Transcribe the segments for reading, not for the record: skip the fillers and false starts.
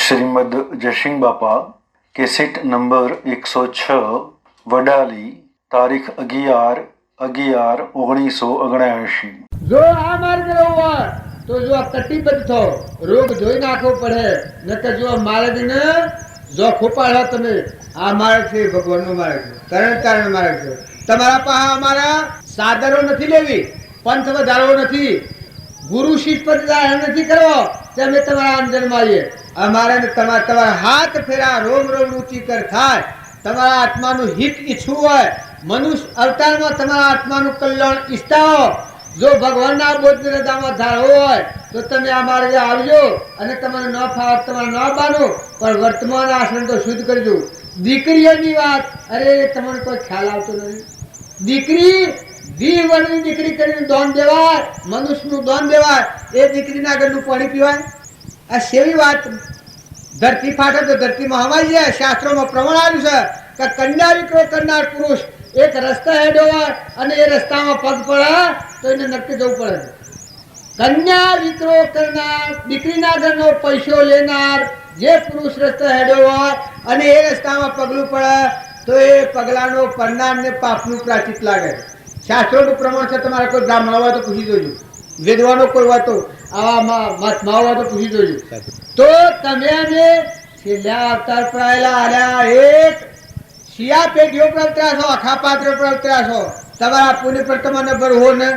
શ્રીમદ જયસિંહ બાપા cassette number 106 Vadali તારીખ 11/11/1979। જો આ માર્ગ હોય તો જો આ કટિબદ્ધ થો રોગ જોઈ નાખવો પડે નકર જો માર્ગ ને જો ખોપાડો તમે આ માર્ગ છે ભગવાનનો માર્ગ છે તરણ માર્ગ છે તમારા પાસે અમારા સાદરો નથી લેવી પંથ વધારવો નથી ગુરુ શિષ્ય પર નથી કરવો તમે તમારા અંદર મારીએ અમારે તમારા હાથ ફેરા રોમ રોમ ઊંચી કર થાય તમારા આત્માનું હિત ઈચ્છવું હોય મનુષ્ય અવતારમાં તમારા આત્માનું કલ્યાણ ઈચ્છતા હો જો ભગવાનના બોધની રજામાં ધારવો હોય તો તમે આ માર્ગે આવજો અને તમને ન ફાવે તમારે ન બાનો પણ વર્તમાન આશ્રમ તો શુદ્ધ કરજો દીકરીઓની વાત અરે તમને કોઈ ખ્યાલ આવતો નથી દીકરી દીવની દીકરી કરીને દોન દેવાય મનુષ્યનું દોન દેવાય એ દીકરીના ઘરનું પાણી પીવાય આ સેવી વાત ધરતી ફાટે તો ધરતીમાં હવાઈ જાય શાસ્ત્રોમાં પ્રમાણ આવ્યું છે કે કન્યા વિક્રો કરનાર પુરુષ એક રસ્તા હેડ્યો હોય અને એ રસ્તામાં પગ પડે તો એને નક્કી જવું પડે કન્યા વિક્રો કરનાર દીકરીના ઘરનો પૈસો લેનાર જે પુરુષ રસ્તો હેડ્યો હોય અને એ રસ્તામાં પગલું પડે તો એ પગલાનો પરનારને પાપનું પ્રાચિત લાગે શાસ્ત્રોનું પ્રમાણ છે તમારે કોઈ બ્રાહ્મણ હોય તો પૂછી જોજો વેદવાનો કોઈ હોય તો આવા મહાત્મા હોય તો પૂછી જોજો તો તમે અમે છેલ્લા અવતાર પ્રાયેલા આલ્યા એક શિયા પેઢીઓ પર ત્રાસો આખા પાત્ર પર ત્રાસો તમારા પુણ્ય પર તમને ભરવો ને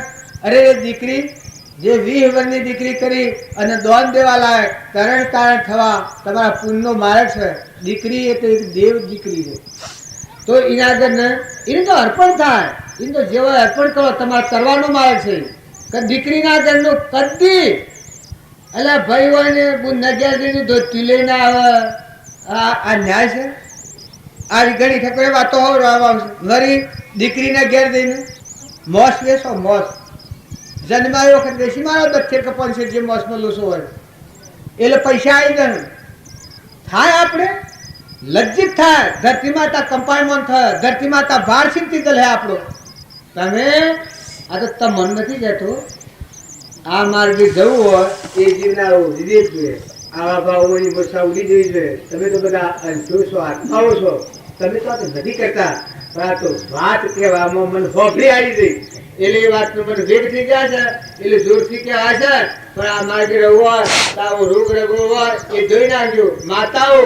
અરે દીકરી જે 20 વર્ષની દીકરી કરી અને દોન દેવા લાયક તરણ થવા તમારા પુણ્યનો માર્ગ છે દીકરી એ તો એક દેવ દીકરી છે તો એના આગળ ને એને તો અર્પણ થાય એને તો જેવો અર્પણ કરો તમારે કરવાનો માર્ગ છે કે દીકરીના ઘરનું કદી એટલે ભાઈ હોય ને નગ્યાની ધોતી લઈને આવે આ ન્યાય છે આ ઘણી ઠકોરી વાતો વરી દીકરીને ઘેર દઈને મોસ વેસો મોસ જન્માયો વખત વેસી મારો દક્ષે કપન છે જે મોસમાં લોસો હોય એટલે પૈસા આવી જાય થાય આપણે લજ્જિત થાય ધરતી માતા કંપાયમાન થાય ધરતી માતા ભાર સિંધી દલ હે આપણો તમે આ તો તમ મન નથી જતો આ માર્ગે જવું હોય એ જીવનારો વિવેક જોઈએ આવા ભાવોની વર્ષા ઉડી જવી જોઈએ તમે તો બધા અંશો છો આત્માઓ છો તમે તો આ તો નથી કરતા પણ આ તો વાત કહેવામાં મને હોભળી આવી ગઈ એટલે એ વાતનો મને વેગ થઈ ગયા છે એટલે જોરથી કહેવા છે પણ આ માર્ગે રહેવું હોય તો આવો રોગ રગો હોય એ જોઈ નાખજો માતાઓ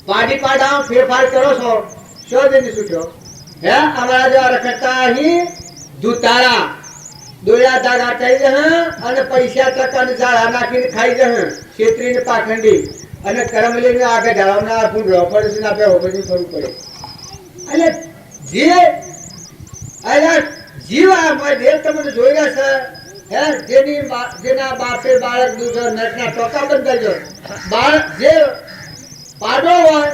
પાડી પાડામાં ફેરફાર કરો છો શો જઈને છૂટ્યો હે અમારા જેવા રખડતા અહીં દુતારા દોયા દાગા થઈ જશે અને પૈસા ટકાને ઝાડા નાખીને ખાઈ જશે છેતરીને પાખંડી અને કરમ લઈને આગળ ઢાળવાના ભૂંડો પડશે ને આપણે હોબડી ફરવું પડે એટલે જીવ આ દેવ તમને જોઈ રહ્યા છે હે જેના બાપે બાળક દૂધ નટના ટોકા બંધ કરજો બાળક જે પાડો હોય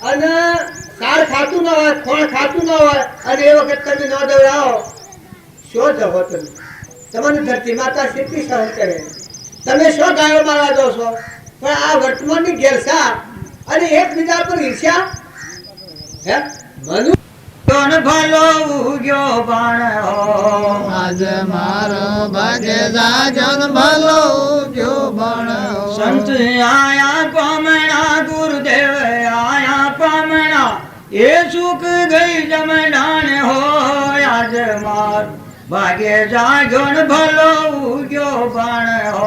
અને સાર ખાતું ના હોય ખોળ ખાતું ના હોય અને એ વખત તમે ન દવડાવો શું જવો તમે તમને ધરતી માતા કેટલી સહન કરે તમે શું ગાયો મારવા દો છો પણ આ વર્તમાનની ઘેરસા અને એકબીજા પર ઈર્ષ્યા હે મનુ કોણ ભલો ઉગ્યો બાણ હો આજ મારો ભાગે જાગન ભલો ઉગ્યો બાણ હો સંત આયા પામણા ગુરુદેવ આયા પામણા એ સુખ ગઈ જમડાણ હો આજ માર ભાગે જાગન ભલો ઉગ્યો બાણ હો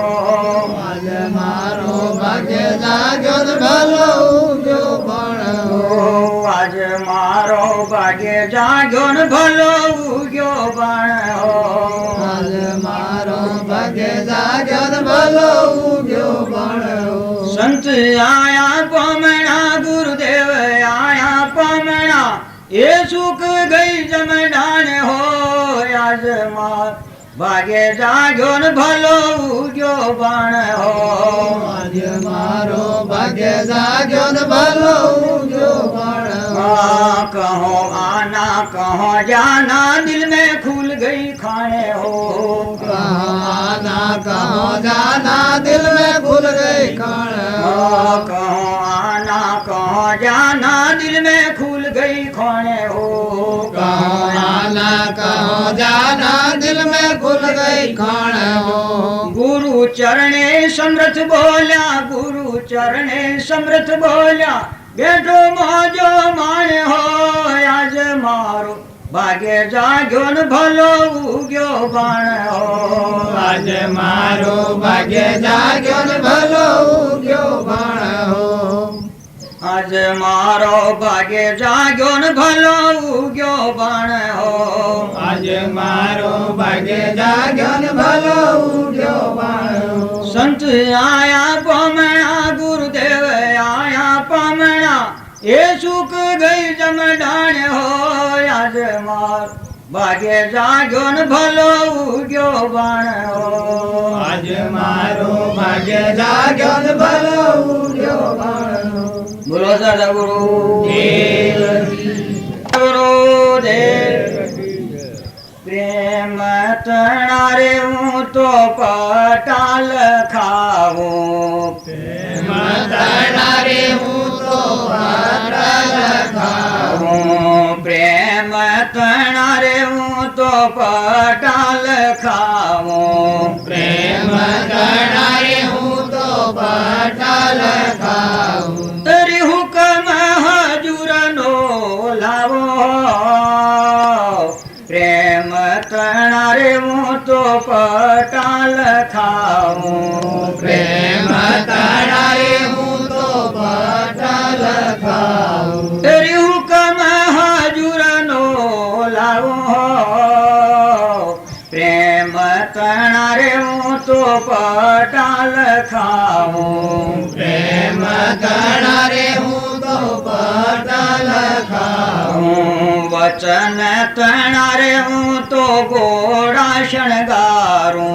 આજ મારો ભાગે જાગન ભલો ઉગ્યો બાણ હો આજ મારો ભાગે જાગન ભલો ઉગ્યો બાણ હો આજ મારો ભાગે જાગન ભલો ઉગ્યો બાણ હો સંત આયા પામણા ગુરુદેવ આયા પામણા એ સુખ ગઈ જમડાણ હો આજ માર ભાગે જાગ્યો ને ભલો ઉગ્યો બાણ હો આજ મારો ભાગે જાગ્યો ને ભલો ઉગ્યો બાણ હો कहो आना कहो जाना दिल में खुल गई खाने हो आना कहो जाना दिल में खुल गई खान कहो आना कहो जाना दिल में खुल गई खाने हो आना जाना कहो जाना दिल में खुल गई खान हो गुरु चरणे समर्थ बोल्या गुरु चरणे समर्थ बोल्या बेटो मोजो माने हो आज मारो भाग्य जाग्यो न भलो उग्यो बाण हो आज मारो भाग्य जाग्यो न भलो उग्यो बाण हो आज मारो भाग्य जाग्यो न भलो उग्यो बाण हो आज मारो भाग्य जाग्यो न भलो उग्यो बाण हो संत आया पामणा गुरुदेव आया पामणा ये सुख गई जमडाण हो आज मार भाग्य जाग्यो न भलो उग्यो बाण हो आज मारो भाग्य जाग्यो न भलो उग्यो बाण हो बोलो सदगुरु देव गुरुदेव प्रेम तणारे हूँ तो पटाल खाऊं मतारे हूँ तो पटाल खाऊं प्रेम तणारे हूँ तो पटाल खाऊं प्रेम तणारे हूँ तो पटाल खाऊं तेरी हुक्म हजूर नो लावो प्रेम तणारे हूँ तो पटाल खाऊं प्रेम तणारे हूँ तो पटाल खाऊं तेरी हुक्म हजूर नो लावो प्रेम तणारे हूँ तो पटाल खाऊं प्रेम तणारे हूँ तो पटाल खाऊं वचन तणारे हूँ तो गोड़ा शणगारूं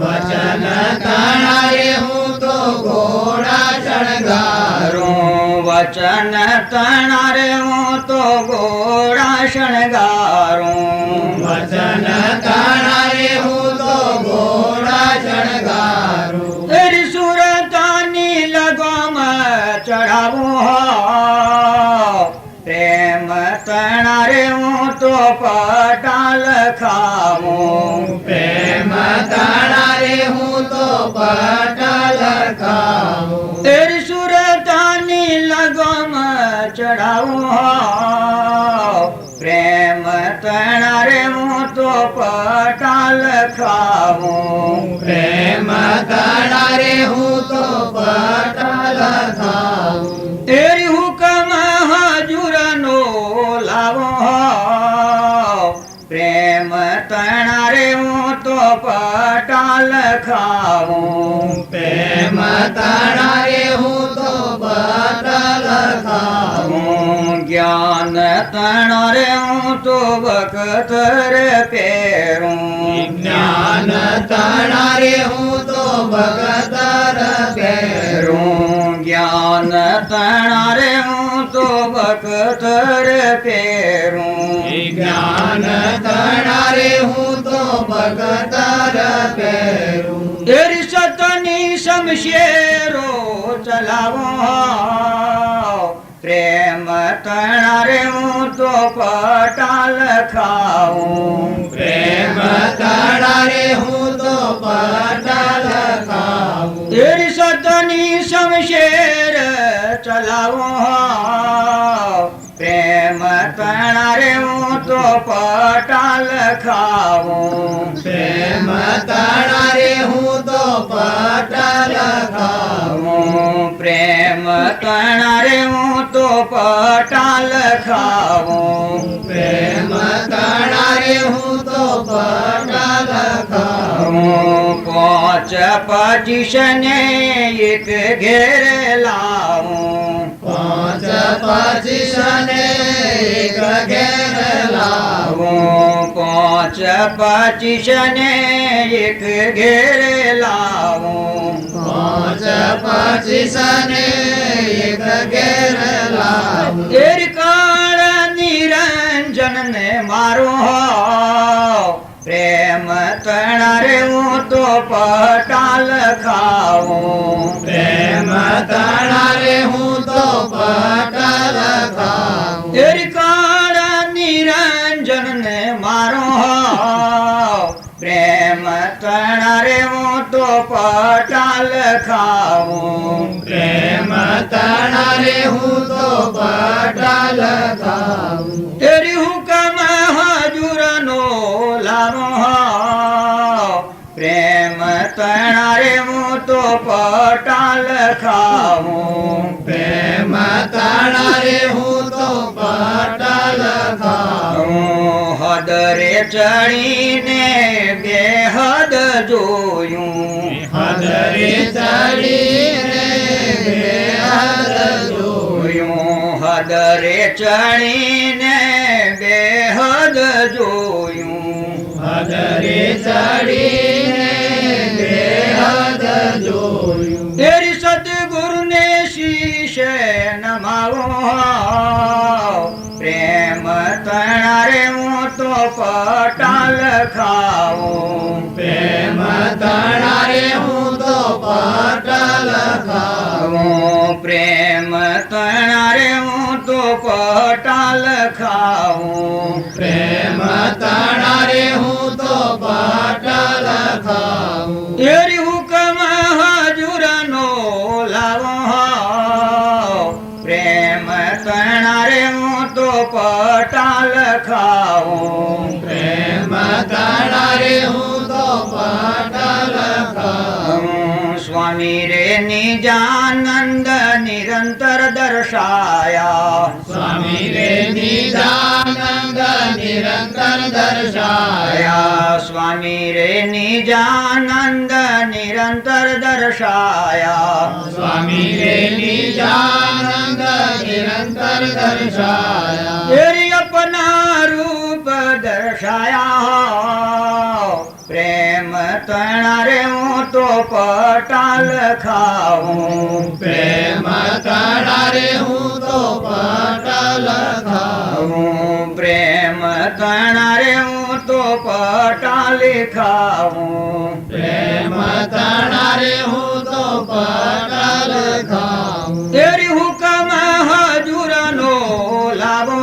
वचन तणारे हूँ तो घोड़ा शणगारूं वचन तणारे हूँ तो गोड़ा शणगारूं वचन तणारे हूँ तो घोड़ा शणगारूं तेरी सुरतानी लगोम चढ़ावो प्रेम तणारे हूँ तो पटाल खाऊं प्रेम तणारे हूँ तो पटाल खाऊं तेरी सुरतानी लगोम चढ़ाऊं प्रेम तणारे हूँ तो पटाल खाऊं प्रेम तणारे हूँ तो पटाल खाऊं तेरी हुक्म हजूर नो लावो प्रेम तणारे हूँ तो पटाल खाऊं प्रेम तणारे हूँ तो पटाल खाऊं ज्ञान तणारे हूँ तो बकतर पेरूं ज्ञान तणारे हूँ तो भगतर पैरूं ज्ञान तणारे हूँ तो बकतर पेरूं ज्ञान तणारे हूँ तो भगतर पैरूं तेरी सतनी शमशेरो चलावो प्रेम तणारे हूँ तो पटाल खाऊं प्रेम तणारे हूँ तो पटाल खाऊं तेरी सतनी शमशेर चलावो प्रेम तणारे हूँ तो पटाल खाऊं प्रेम तणारे हूँ तो पटाल खाऊं प्रेम तणारे हूँ तो पटाल खाऊं प्रेम तणारे हूँ तो पटाल खाऊं पाँच पचिशने एक घेर लाऊं पाँच पचिशने एक घेर लाऊं पाँच पचिशने एक घेर लाऊं पाँच पचिशने एक घेर लाऊं तेरी काल निरंजन ने मारो प्रेम तणारे हूँ तो पटाल खाऊं प्रेम तणारे हूँ तो पटाल खाऊं तेरी काल निरंजन ने ખાવું પ્રેમ તણા રે હું તો પટાલ ખાવું તેરી હુકમ હજુરનો લાવો પ્રેમ તણા રે હું તો પટાલ ખાવું પ્રેમ તણા રે હું તો પટાલ ખાવું હદ રે ચડીને બેહદ જોયું હદરે ચડીને બેહદ જોયું હદ રે ચડીને બેહદ જોયું હદરે ચડીને બેહદ જોયું તેરી સદગુરુને શીશે નમાવો પ્રેમ તણા રે હું તો પટાલ ખાવું પ્રેમ તણા રે હું તો પટાલ ખાવું પ્રેમ તણા રે હું તો પટાલ ખાવું પ્રેમ તણા રે હું તો પટાલ ખાવું તેરી હુકમ હજુરનો લાવો પ્રેમ તણા રે હું તો પટાલ ખાવું પ્રેમ તણા રે હું તો પટાલ ખાવું સ્વામી રે નિજાનંદ નિરંતર દર્શાયા સ્વામી રે નિજાનંદ નિરંતર દર્શાયા સ્વામી રે નિજાનંદ નિરંતર દર્શાયા સ્વામી રે નિજાનંદ નિરંતર દર્શાયા તેરી અપના રૂપ દર્શાયા પ્રેમ તણા રે હું તો પટાલ ખાવું પ્રેમ તણા રે હું તો પટાલ ખાવું પ્રેમ તણા રે હું તો પટાલ ખાવું પ્રેમ તણા રે હું તો પટાલ ખાવું તેરી હુકમ હજુરનો લાવો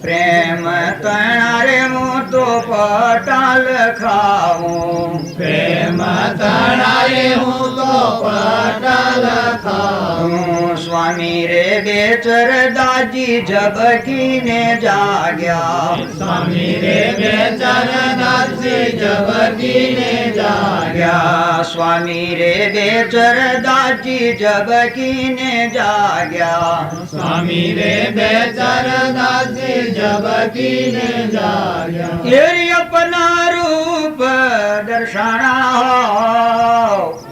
પ્રેમ તણા રે હું તો પટાલ ખાવું પ્રેમ તણા રે હું તો પટાલ ખાવું સ્વામી રે બેચર દાજી ઝબકીને જાગ્યા સ્વામી રે બેચર દાસી ઝબકીને જાગ્યા સ્વામી રે બેચર દાજી ઝબકીને જાગ્યા સ્વામી રે બેચર દાસી ઝબકીને જાગ્યા તેરી અપના રૂપ દર્શાણા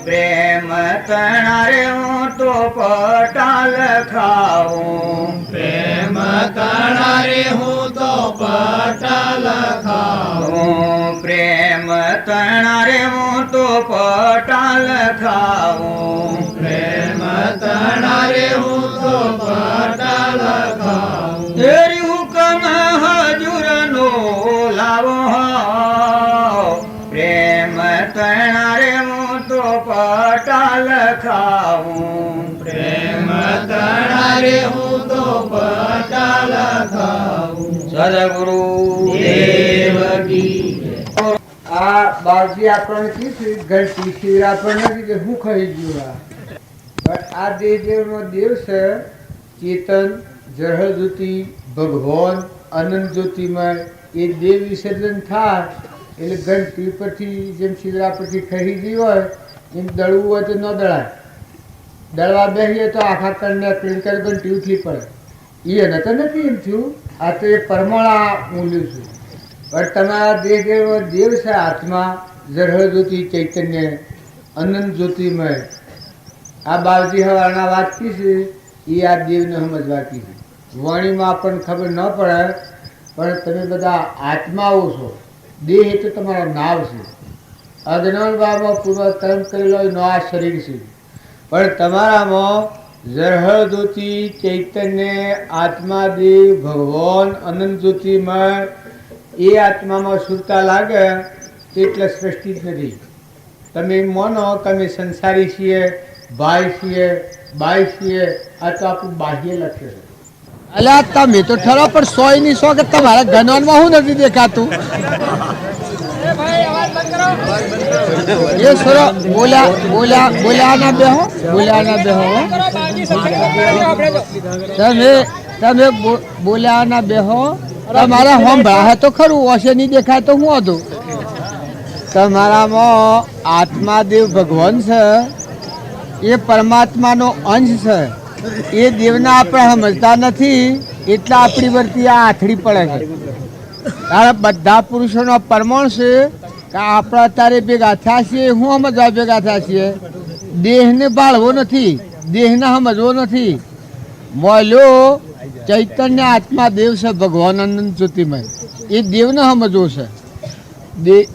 પ્રેમ તણા રે હું તો પટાલ ખાવું પ્રેમ તણા રે હું તો પટાલ ખાવું પ્રેમ તણા રે હું તો પટાલ ખાવું પ્રેમ તણા રે હું તો પટાલ ખાવું તેરી હુકમ હજુરનો લાવો પ્રેમ તણા રે હું તો પટાલ ખાવું પ્રેમ તણા રે હું તો પટાલ ખાવું સદગુરુ દેવ કી આ બાવજી આપણને કીધું ઘંટી શિર આપણને નથી કે હું ખાઈ ગયું પણ આ દેવનો દેવ છે ચેતન જળહજ્યોતિ ભગવાન અનંત જ્યોતિમાં એ દેવ વિસર્જન થાય એટલે ઘંટી પરથી જેમ શિરા પરથી ખરી ગઈ હોય એમ દળવું હોય તો ન દળાય દળવા બેસીએ તો આખા કણને ક્લિંકર ઘંટી ઉઠી પડે એને તો નથી એમ થયું આ તો એ પરમાણા હું લ્યું છું પણ તમારા દેવ છે આત્મા જળહજ્યોતિ ચૈતન્ય અનંત જ્યોતિમય આ બાવજી હવાના વાત કી છે એ આ દેવને સમજવા કી છે વાણીમાં આપણને ખબર ન પડે પણ તમે બધા આત્માઓ છો દેહ તો તમારો નાવ છે અજ્ઞાન ભાવમાં પૂર્વ કર્મ કરેલો એનો આ શરીર છે પણ તમારામાં જળહજ્યોતિ ચૈતન્ય આત્મા દેવ ભગવાન અનંત જ્યોતિમય એ આત્મામાં સુરતા લાગે એટલે સૃષ્ટિ જ નથી તમે માનો કે અમે સંસારી છીએ ભાઈ છીએ બાઈ છીએ આ તો આપણું બાહ્ય લક્ષ્ય છે અલ્યા તમે તો ઠરો પણ 100 ની 100 કે તમારા ગણવામાં હું નથી દેખાતું ये सुनो बोला बोला बोला ना बेहो તમે તમે બોલ્યા ના બેહો તમારે સાંભળા તો ખરું ઓશે નહીં દેખાય તો હું હતું તમારામાં આત્માદેવ ભગવાન છે એ પરમાત્માનો અંશ છે એ દેવના આપણે સમજતા નથી એટલે આપણી વર્તી આ આથડી પડે છે તારા બધા પુરુષોનો પરમાણ છે કે આપણે અત્યારે ભેગા થયા છીએ હું સમજવા ભેગા થયા છીએ દેહને બાળવો નથી દેહને સમજવો નથી મોલ્યો ચૈતન્ય આત્મા દેવ છે ભગવાન અનંત જ્યોતિમય એ દેવને સમજવો છે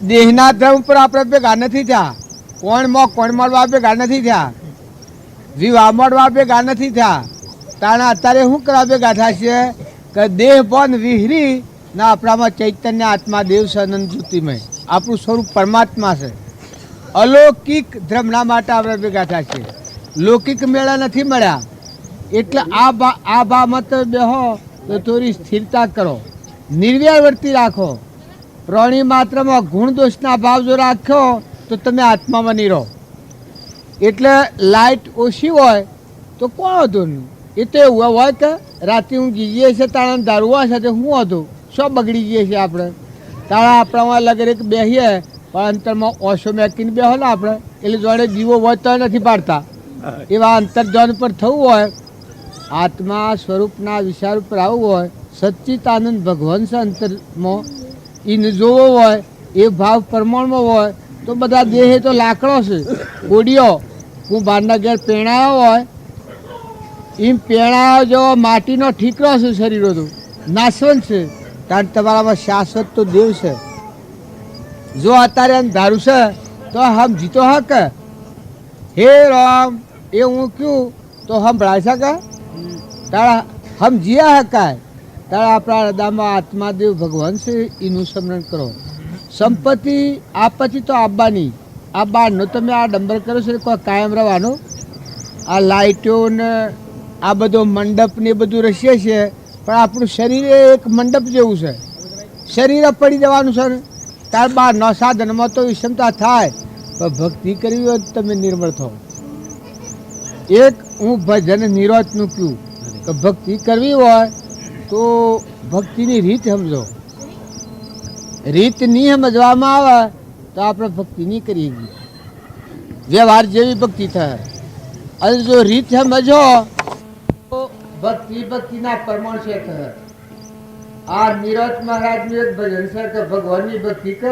દેહના ધર્મ પર આપણે ભેગા નથી થયા કોણ મળવા ભેગા નથી થયા વિવાહ મળવા ભેગા નથી થયા તાણે અત્યારે શું કરવા ભેગા થયા છીએ કે દેહ પણ વિહરી ના આપણામાં ચૈતન્ય આત્મા દેવ છે અનંત જ્યોતિમય આપણું સ્વરૂપ પરમાત્મા છે અલૌકિક ધર્મના માટે આપણે ભેગા થયા છીએ લૌકિક મેળા નથી મળ્યા એટલે આ બાબત બેહો તો થોડી સ્થિરતા કરો નિર્વ્યવર્તી રાખો પ્રાણી માત્રમાં ગુણ દોષના ભાવ જો રાખો તો તમે આત્મામાં નહીં રહો એટલે લાઇટ ઓછી હોય તો કોણ હતું એ તો એવું હોય કે રાતે હું ગીએ છે તાણા દારૂવા સાથે હું હતું શું બગડી ગઈએ છીએ આપણે તાણા આપણામાં લગે કે બેસીએ પણ અંતરમાં ઓછો મેકીને બેહો ને આપણે એટલે જોડે જીવો હોય તો નથી પાડતા એવા અંતર્જ્ઞાન પર થવું હોય આત્મા સ્વરૂપના વિચાર ઉપર આવવું હોય સચ્ચિતાનંદ ભગવાન છે અંતરમાં એને જોવો હોય એ ભાવ પ્રમાણમાં હોય તો બધા દેહ તો લાકડો છે કોડિયો હું બહારના ઘેર પેણાયો હોય એમ પેણાયો જો માટીનો ઠીકરો છે શરીરો તો નાશવંત છે કારણ તમારામાં શાશ્વત તો દેવ છે જો અત્યારે અંધારું છે તો હમ જીતો હક હે રામ એ હું કયું તો સંભળાય શકે તારા હમ જીયા હકાય તારા આપણા હૃદયમાં આત્માદેવ ભગવાન છે એનું સ્મરણ કરો સંપત્તિ આપત્તિ તો આવવાની આ બારનો તમે આ ડંબર કરો છો કોઈ કાયમ રહેવાનો આ લાઇટો ને આ બધો મંડપ ને એ બધું રસીએ છે પણ આપણું શરીર એક મંડપ જેવું છે શરીર પડી જવાનું છે ને ત્યાર બહારનો સાધનમાં તો વિષમતા થાય પણ ભક્તિ કરવી હોય તમે નિર્મળ થો એક હું ભજન નિરોધનું કહ્યું કે ભક્તિ કરવી હોય તો ભક્તિની રીત સમજો રીત નહીં સમજવામાં આવે તો આપણે ભક્તિ નહીં કરીએ વ્યવહાર જેવી ભક્તિ થાય અને જો રીત સમજો તો ભક્તિના પ્રમાણ છે થાય આ નિરત મહારાજનું એક ભજન છે કે ભગવાનની ભક્તિ કરે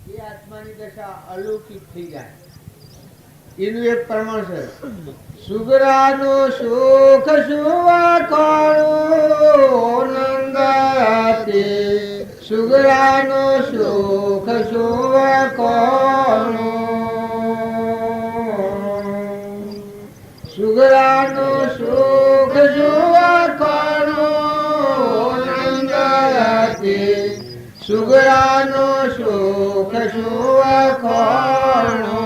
એ આત્માની દશા અલૌકિક થઈ જાય એનું એક પ્રમાણ છે સુગરાનું સુખ સુવા કોણું નંદાતે સુગરાનું સુખ સુવા કોણું સુગરાનું સુખ સુવા કોણું નંદાતે સુગરાનું સુખ સુવા કોણું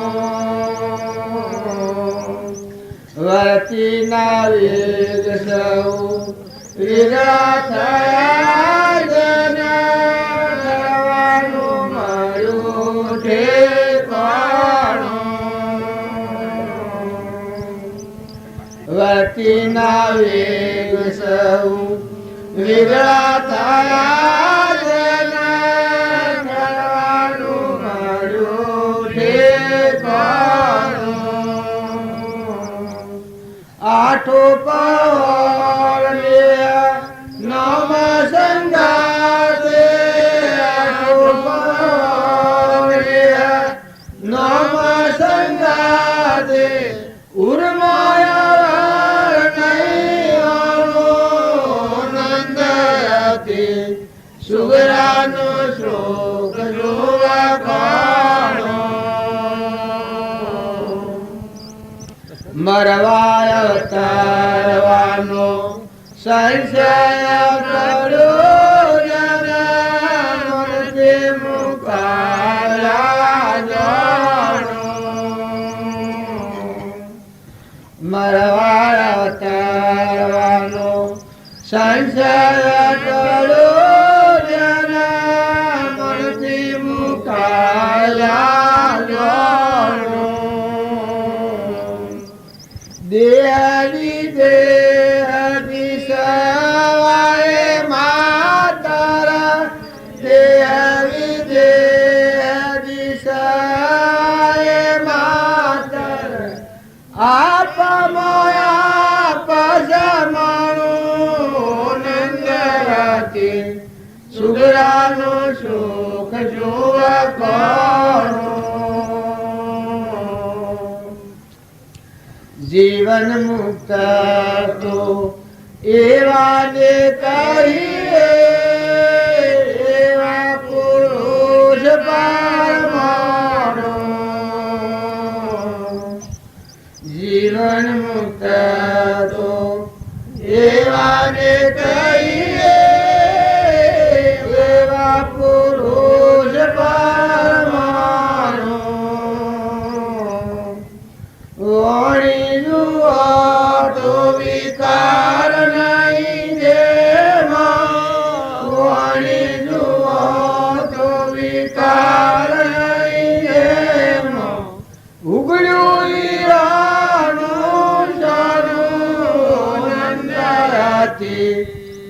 વતીના વેગ સૌ વિગડા થયા જનવાનું મળ્યું ઠેકાણું વતીના વેગ સૌ વિગડા થયા જનવાનું મળ્યું ઠેકાણું આઠો પહાડ નામ સંગાતે આઠો પહાડ નામ સંગાતે ઉર્માયા નહીં નંદતે સુગરાનો શ્લોક જોવા કાણો મરવાય તારવાનો સંશય કર્યો જનમતે મુકાયા જાણો મરવાય તારવાનો સંશય કર્યો જનમતે મુકાયા વિદેહ દિશવાય માતર દેહ વિદેહ દિશવાય માતર આપ મોયા પજમાણું નંદરાતી સુગરાનું સુખ જોવા કોણ જીવન મુક્ત તો એવા ને કહીએ એવા પુરુષ પરમાણુ જીવન મુક્ત તો એવા ને કહીએ એવા પુરુષ પરમાણુ વાણી જુઓ તો વિકાર નહીં જેમાં વાણી જુઓ તો વિકાર નહીં જેમાં ઉગડ્યું હીરાનું સોનું નંદરાતી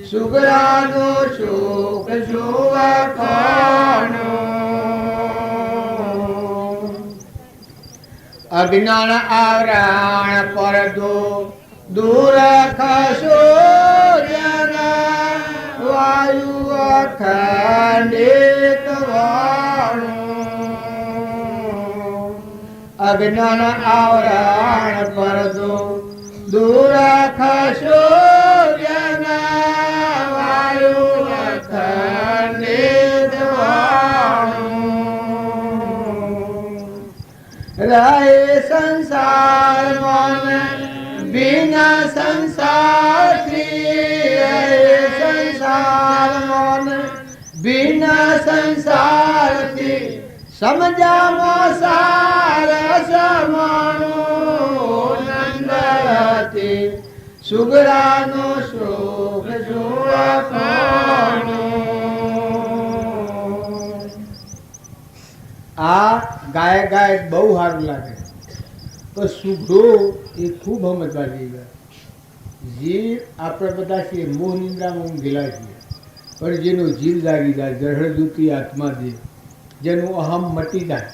સુગરાનું સુખ જોવા ખાનું અજ્ઞાન આવરણ પરદો દૂર ખસો જના વાયુ અખંડિત વાણું અજ્ઞાન આવરણ પરદો દૂર ખસો જના વાયુ અખંડિત વાણું રહે સંસાર મન બિના સંસારથી રહે સંસાર મન બિના સંસારથી સમજામાં સાર સમાણું નંદરાતી સુગરાનો શોક જોવા કોણ આ ગાય ગાય બહુ સારું લાગે તો સુગરો એ ખૂબ સમજવા જેવી જીવ આપણે બધા છીએ મોહ નિંદ્રામાં ઊંઘેલા છીએ પણ જેનો જીવ જાગી જાય જળહળદૂતી આત્મા દે જેનું અહમ મટી જાય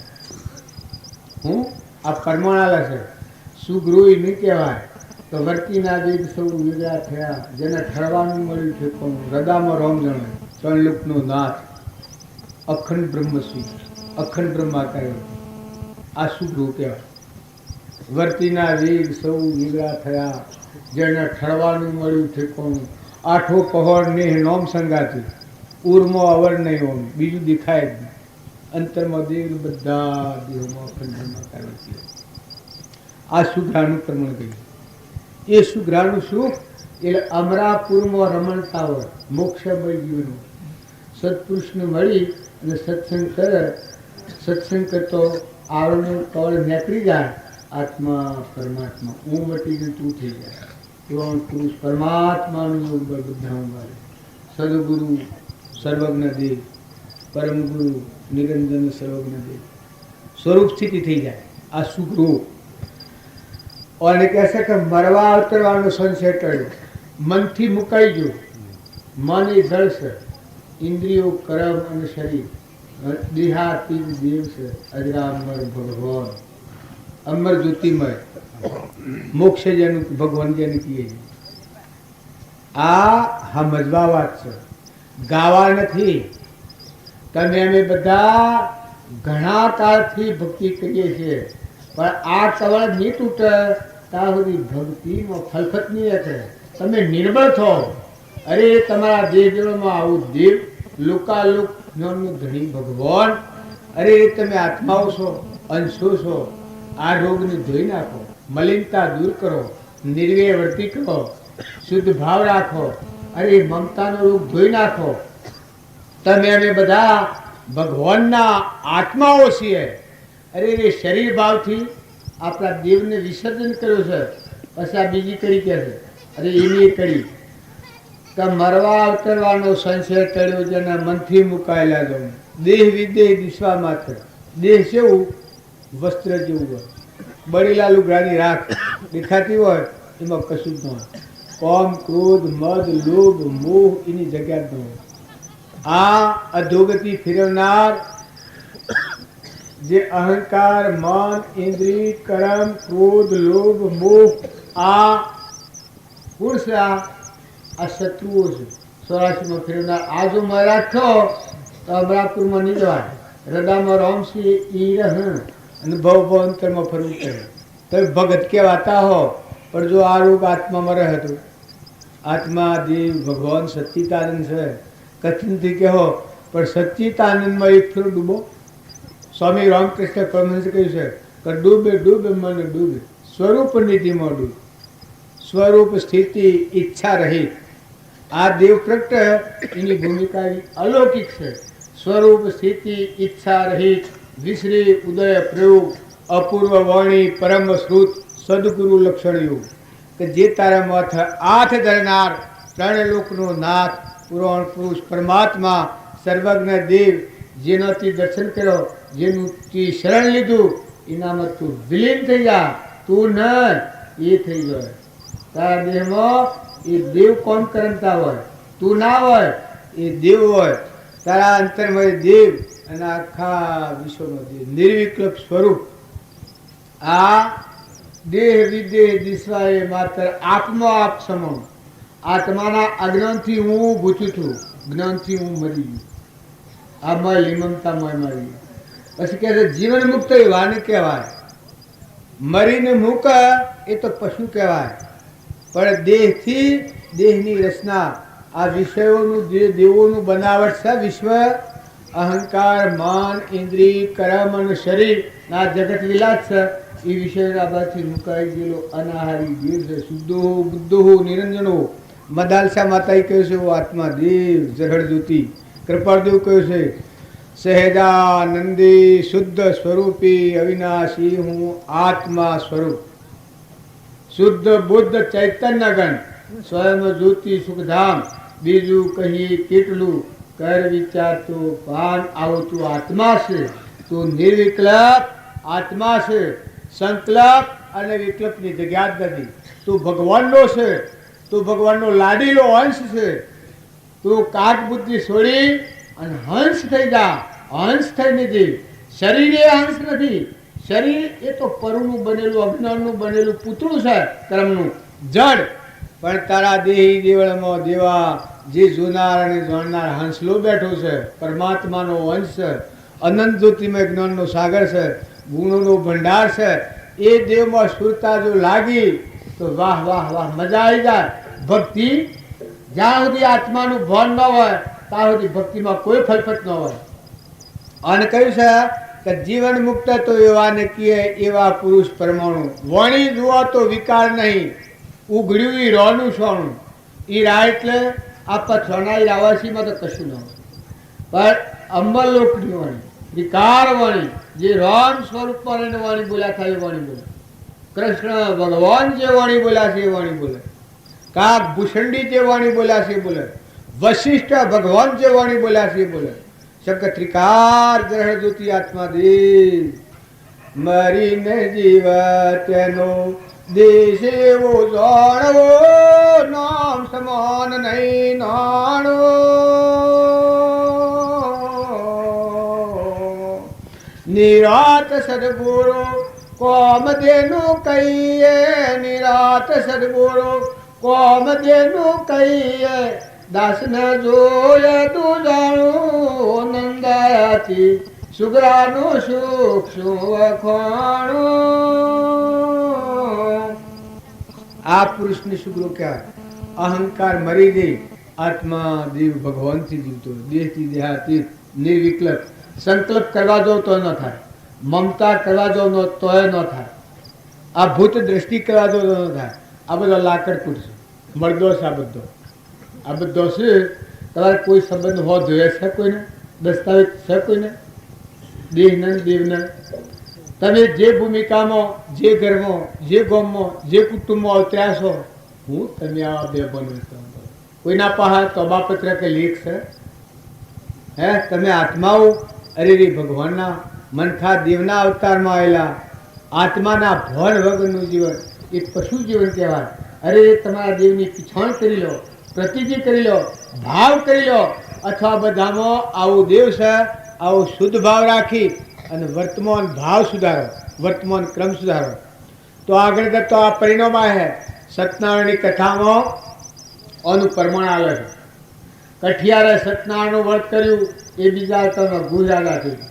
હું આ પરમાણાલા છે સુગરો એ નહીં કહેવાય તો વર્તીના વેગ સૌ વેગળા થયા જેને ઠરવાનું મળ્યું છે પણ હૃદયમાં રોમ જણે ત્રણ લોકનો નાથ અખંડ બ્રહ્મશ્રી અખંડ બ્રહ્માકાર આ સુગરો કહેવાય વર્તીના વેગ સૌ વેગળા થયા જેને ઠરવાનું મળ્યું છે પણ આઠો પહોળ નેહ નોમ સંગાતી ઉર્મો અવર નહીં ઓમ બીજું દેખાય જ નહીં અંતરમાં દેવ બધા દેહોમાં અખંડ બ્રહ્માકાર આ સુગ્રાનું પ્રમાણ કહ્યું એ સુગ્રાનું સુખ એટલે અમરાપુરમાં રમણતા હોય મોક્ષમય જીવનું સત્પુરુષને મળી અને સત્સંગ કરે સત્સંગ કરતો આવરણ કવળ નીકળી જાય આત્મા પરમાત્મા હું મટીને તું થઈ જાય એવા પુરુષ પરમાત્માનું યોગ બળ બધા મારે સદગુરુ સર્વજ્ઞ દેવ પરમગુરુ નિરંજન સર્વજ્ઞ દેવ સ્વરૂપ સ્થિતિ થઈ જાય આ સુગરો અને કહેશે કે મરવા અવતરવાનો સંશય ટળ્યો મનથી મુકાઈ ગયો મન એ જળ છે ઇન્દ્રિયો કર્મ અને શરીર દેહાતીત દેવ છે અજરામર ભગવાન અમર જ્યોતિમય મોક્ષ જેનું ભગવાન જેને કહીએ આ સમજવા વાત છે ગાવા નથી તમે અમે બધા ઘણા કાળથી ભક્તિ કરીએ છીએ પણ આ કવળ નહીં તૂટે ત્યાં સુધી ભક્તિમાં ફલફત નહીં હશે તમે નિર્બળ થો અરે તમારા દેહ દેવમાં આવું દેવ લોકાલોક જ્ઞાનનું ધણી ભગવાન અરે તમે આત્માઓ છો અંશો છો આ રોગને ધોઈ નાખો મલિનતા દૂર કરો નિર્વ્યય વર્તી કરો શુદ્ધ ભાવ રાખો અરે મમતાનો રોગ ધોઈ નાખો તમે અમે બધા ભગવાનના આત્માઓ છીએ અરે એ શરીર ભાવથી આપણા દેવને વિસર્જન કર્યું છે પછી આ બીજી કડી કહે છે અરે એની કડી કે મરવા અવતરવાનો સંશય ટળ્યો જેના મનથી મુકાયેલા જાઉં દેહ વિદેહ દિશવા માત્ર દેહ જેવું વસ્ત્ર જેવું હોય બળેલા લુગડાની રાખ દેખાતી હોય એમાં કશું જ ન હોય. કોમ, ક્રોધ, મદ, લોભ, મોહ એની જગ્યા જ ન હોય. આ અધોગતિ ફેરવનાર જે અહંકાર, મન, ઇન્દ્રિય, કર્મ, ક્રોધ, લોભ, મોહ આ પુરુષ આ શત્રુઓ છે. 84માં ફેરવનાર આ જો મહારાજ છો તો અમરાપુરમાં નહીં જવાય. હૃદયમાં રોમસી ઈ રહ અને ભવભવંતરમાં ફરવું કરે તો ભગત કહેવાતા હો. પણ જો આ રોગ આત્મામાં રહે તો આત્મા દેવ ભગવાન સચ્ચિદાનંદ છે કથનથી કહો. પણ સચ્ચિદાનંદમાં એક ફેરો ડૂબો. સ્વામી રામકૃષ્ણ પરમહંસે કહ્યું છે કે ડૂબે ડૂબે મન ડૂબે, સ્વરૂપ નિધિમાં ડૂબે. સ્વરૂપ સ્થિતિ ઈચ્છા રહિત આ દેવ પ્રગટ એની ભૂમિકા અલૌકિક છે. સ્વરૂપ સ્થિતિ ઈચ્છા રહિત વિશ્રી ઉદય પ્રયોગ અપૂર્વ વાણી પરમ શ્રુત સદગુરુ લક્ષણ યુગ કે જે તારા માથે આઠ ધરનાર ત્રણ લોકનો નાથ પુરાણ પુરુષ પરમાત્મા સર્વજ્ઞ દેવ જેનાથી દર્શન કર્યો, જેનું તી શરણ લીધું એનામાં તું વિલીન થઈ જા. તું ન એ થઈ જાય. તારા દેહમાં એ દેવ કોણ કરમતા હોય, તું ના હોય એ દેવ હોય. તારા અંતરમાં દેવ અને આખા વિશ્વમાં દેવ નિર્વિકલ્પ સ્વરૂપ. આ દેહ વિદેહ દિશવાએ માત્ર આપમાં આપ સમમ. આત્માના અજ્ઞાનથી હું ભૂતું છું, જ્ઞાનથી હું મરી ગયું. આ મય લીમમતા મય મારી ગયું. પછી કહે છે જીવન મુક્ત એ વાને કહેવાય. મરીને મૂક એ તો પશુ કહેવાય. પણ દેહથી દેહની રચના આ વિષયોનું જે દેવોનું બનાવટ છે વિશ્વ અહંકાર, મન, ઇન્દ્રિય, કર્મ અને શરીર ના જગત વિલાસ છે. એ વિષયોના બાદથી મુકાઈ ગયેલો અનાહારી દેવ છે. શુદ્ધો બુદ્ધો નિરંજનો. મદાલસા માતાએ કહ્યું છે આત્મા દેવ ઝરહળ જ્યોતિ. કૃપાળદેવ કહ્યું છે સહેજાનંદી શુદ્ધ સ્વરૂપી અવિનાશી હું આત્મા સ્વરૂપ. શુદ્ધ બુદ્ધ ચૈતન્ય ગણ સ્વયં જ્યોતિ સુખધામ. બીજું કહીએ કેટલું કર વિચાર તો ભાન આવો તું આત્મા છે. તું નિર્વિકલ્પ આત્મા છે. સંકલ્પ અને વિકલ્પની જગ્યા જ નથી. તું ભગવાનનો છે. તું ભગવાનનો લાડીલો અંશ છે. તું કાક બુદ્ધિ છોડી અને હંસ થઈ જા. હંસ થઈને જીવ. શરીર એ હંસ નથી. શરીર એ તો પરુનું બનેલું અજ્ઞાનનું બનેલું પૂતળું છે કર્મનું જડ. પણ તારા દેહી દેવળમાં દેવા જે જોનાર અને જાણનાર હંસલો બેઠો છે. પરમાત્માનો અંશ છે. અનંત જ્યોતિમય જ્ઞાનનો સાગર છે. ગુણોનો ભંડાર છે. એ દેવમાં સુરતા જો લાગી તો વાહ વાહ વાહ મજા આવી જાય. ભક્તિ જ્યાં સુધી આત્માનું ભાન ન હોય ત્યાં સુધી ભક્તિમાં કોઈ ફલફટ ન હોય. અને કહ્યું છે કે જીવન મુક્ત તો એવાને કીએ એવા પુરુષ પરમાણુ. વાણી જુઓ તો વિકાર નહીં, ઉઘડ્યું ઈ રોનું સોનું. ઈ રા એટલે આ પથવાના રાવાસીમાં તો કશું ન હોય. પણ અંબરલોકની વાણી વિકાર વાણી જે રોન સ્વરૂપમાં રહીને વાણી બોલ્યા થાય એ વાણી બોલે. કૃષ્ણ ભગવાન જે વાણી બોલ્યા છે એ વાણી બોલે. કાક ભૂષંડી જે વાણી બોલ્યા છે એ બોલે. વશિષ્ઠ ભગવાન જે વાણી બોલ્યા છે એ બોલે. શંકર ત્રિકાર ગ્રહ જ્યોતિ આત્મા દેવ મરીને જીવ તેનો દેશ એવો જાણવો નામ સમાન નહીં નાણો. નિરાત સદગુરુ કોમ દેનું કહીએ. નિરાત સદગુરુ કોમ દેનું કહીએ. દાસ ન જોયે તું જાણું નંદાયાથી સુગરાનું સુખ શું વખાણું. આ પુરુષની સુગરો કહેવાય. અહંકાર મરી ગઈ. આત્મા દેવ ભગવાનથી જીવતો દેહથી દેહાતી નિર્વિકલ્પ. સંકલ્પ કરવા જાવ તો ન થાય. મમતા કરવા જાવ તોય ન થાય. આ ભૂત દ્રષ્ટિ કરવા જાવ તો ન થાય. આ બધો લાકડકૂટ છે. મળદો છે આ બધો. આ બધો છે. તમારે કોઈ સંબંધ હોવો જોઈએ છે કોઈને? દસ્તાવેજ છે કોઈને? દેહને દેવને તમે જે ભૂમિકામાં જે ઘરમાં જે ગામમાં જે કુટુંબમાં અવતર્યા છો હું તમે આ બે બનો. કોઈના પાસે તોબાપત્ર કે લેખ છે? હે તમે આત્માઓ અરે રે ભગવાનના મનખા દેવના અવતારમાં આવેલા આત્માના ભણ વગરનું જીવન એ પશુ જીવન કહેવાય. અરે તમારા દેવની પીછાણ કરી લો, પ્રતિજી કરી લો, ભાવ કરી લો, અથવા બધામાં આવું દેવ છે, આવો શુદ્ધ ભાવ રાખી અને વર્તમાન ભાવ સુધારો, વર્તમાન ક્રમ સુધારો. તો આગળ જતો આ પરિણામ આવે. સત્યનારાયણની કથામાં આનું પ્રમાણ આવે છે. કઠિયારે સત્યનારાયણનું વ્રત કર્યું એ બીજા અવતારનો ગુજરાજા થયું.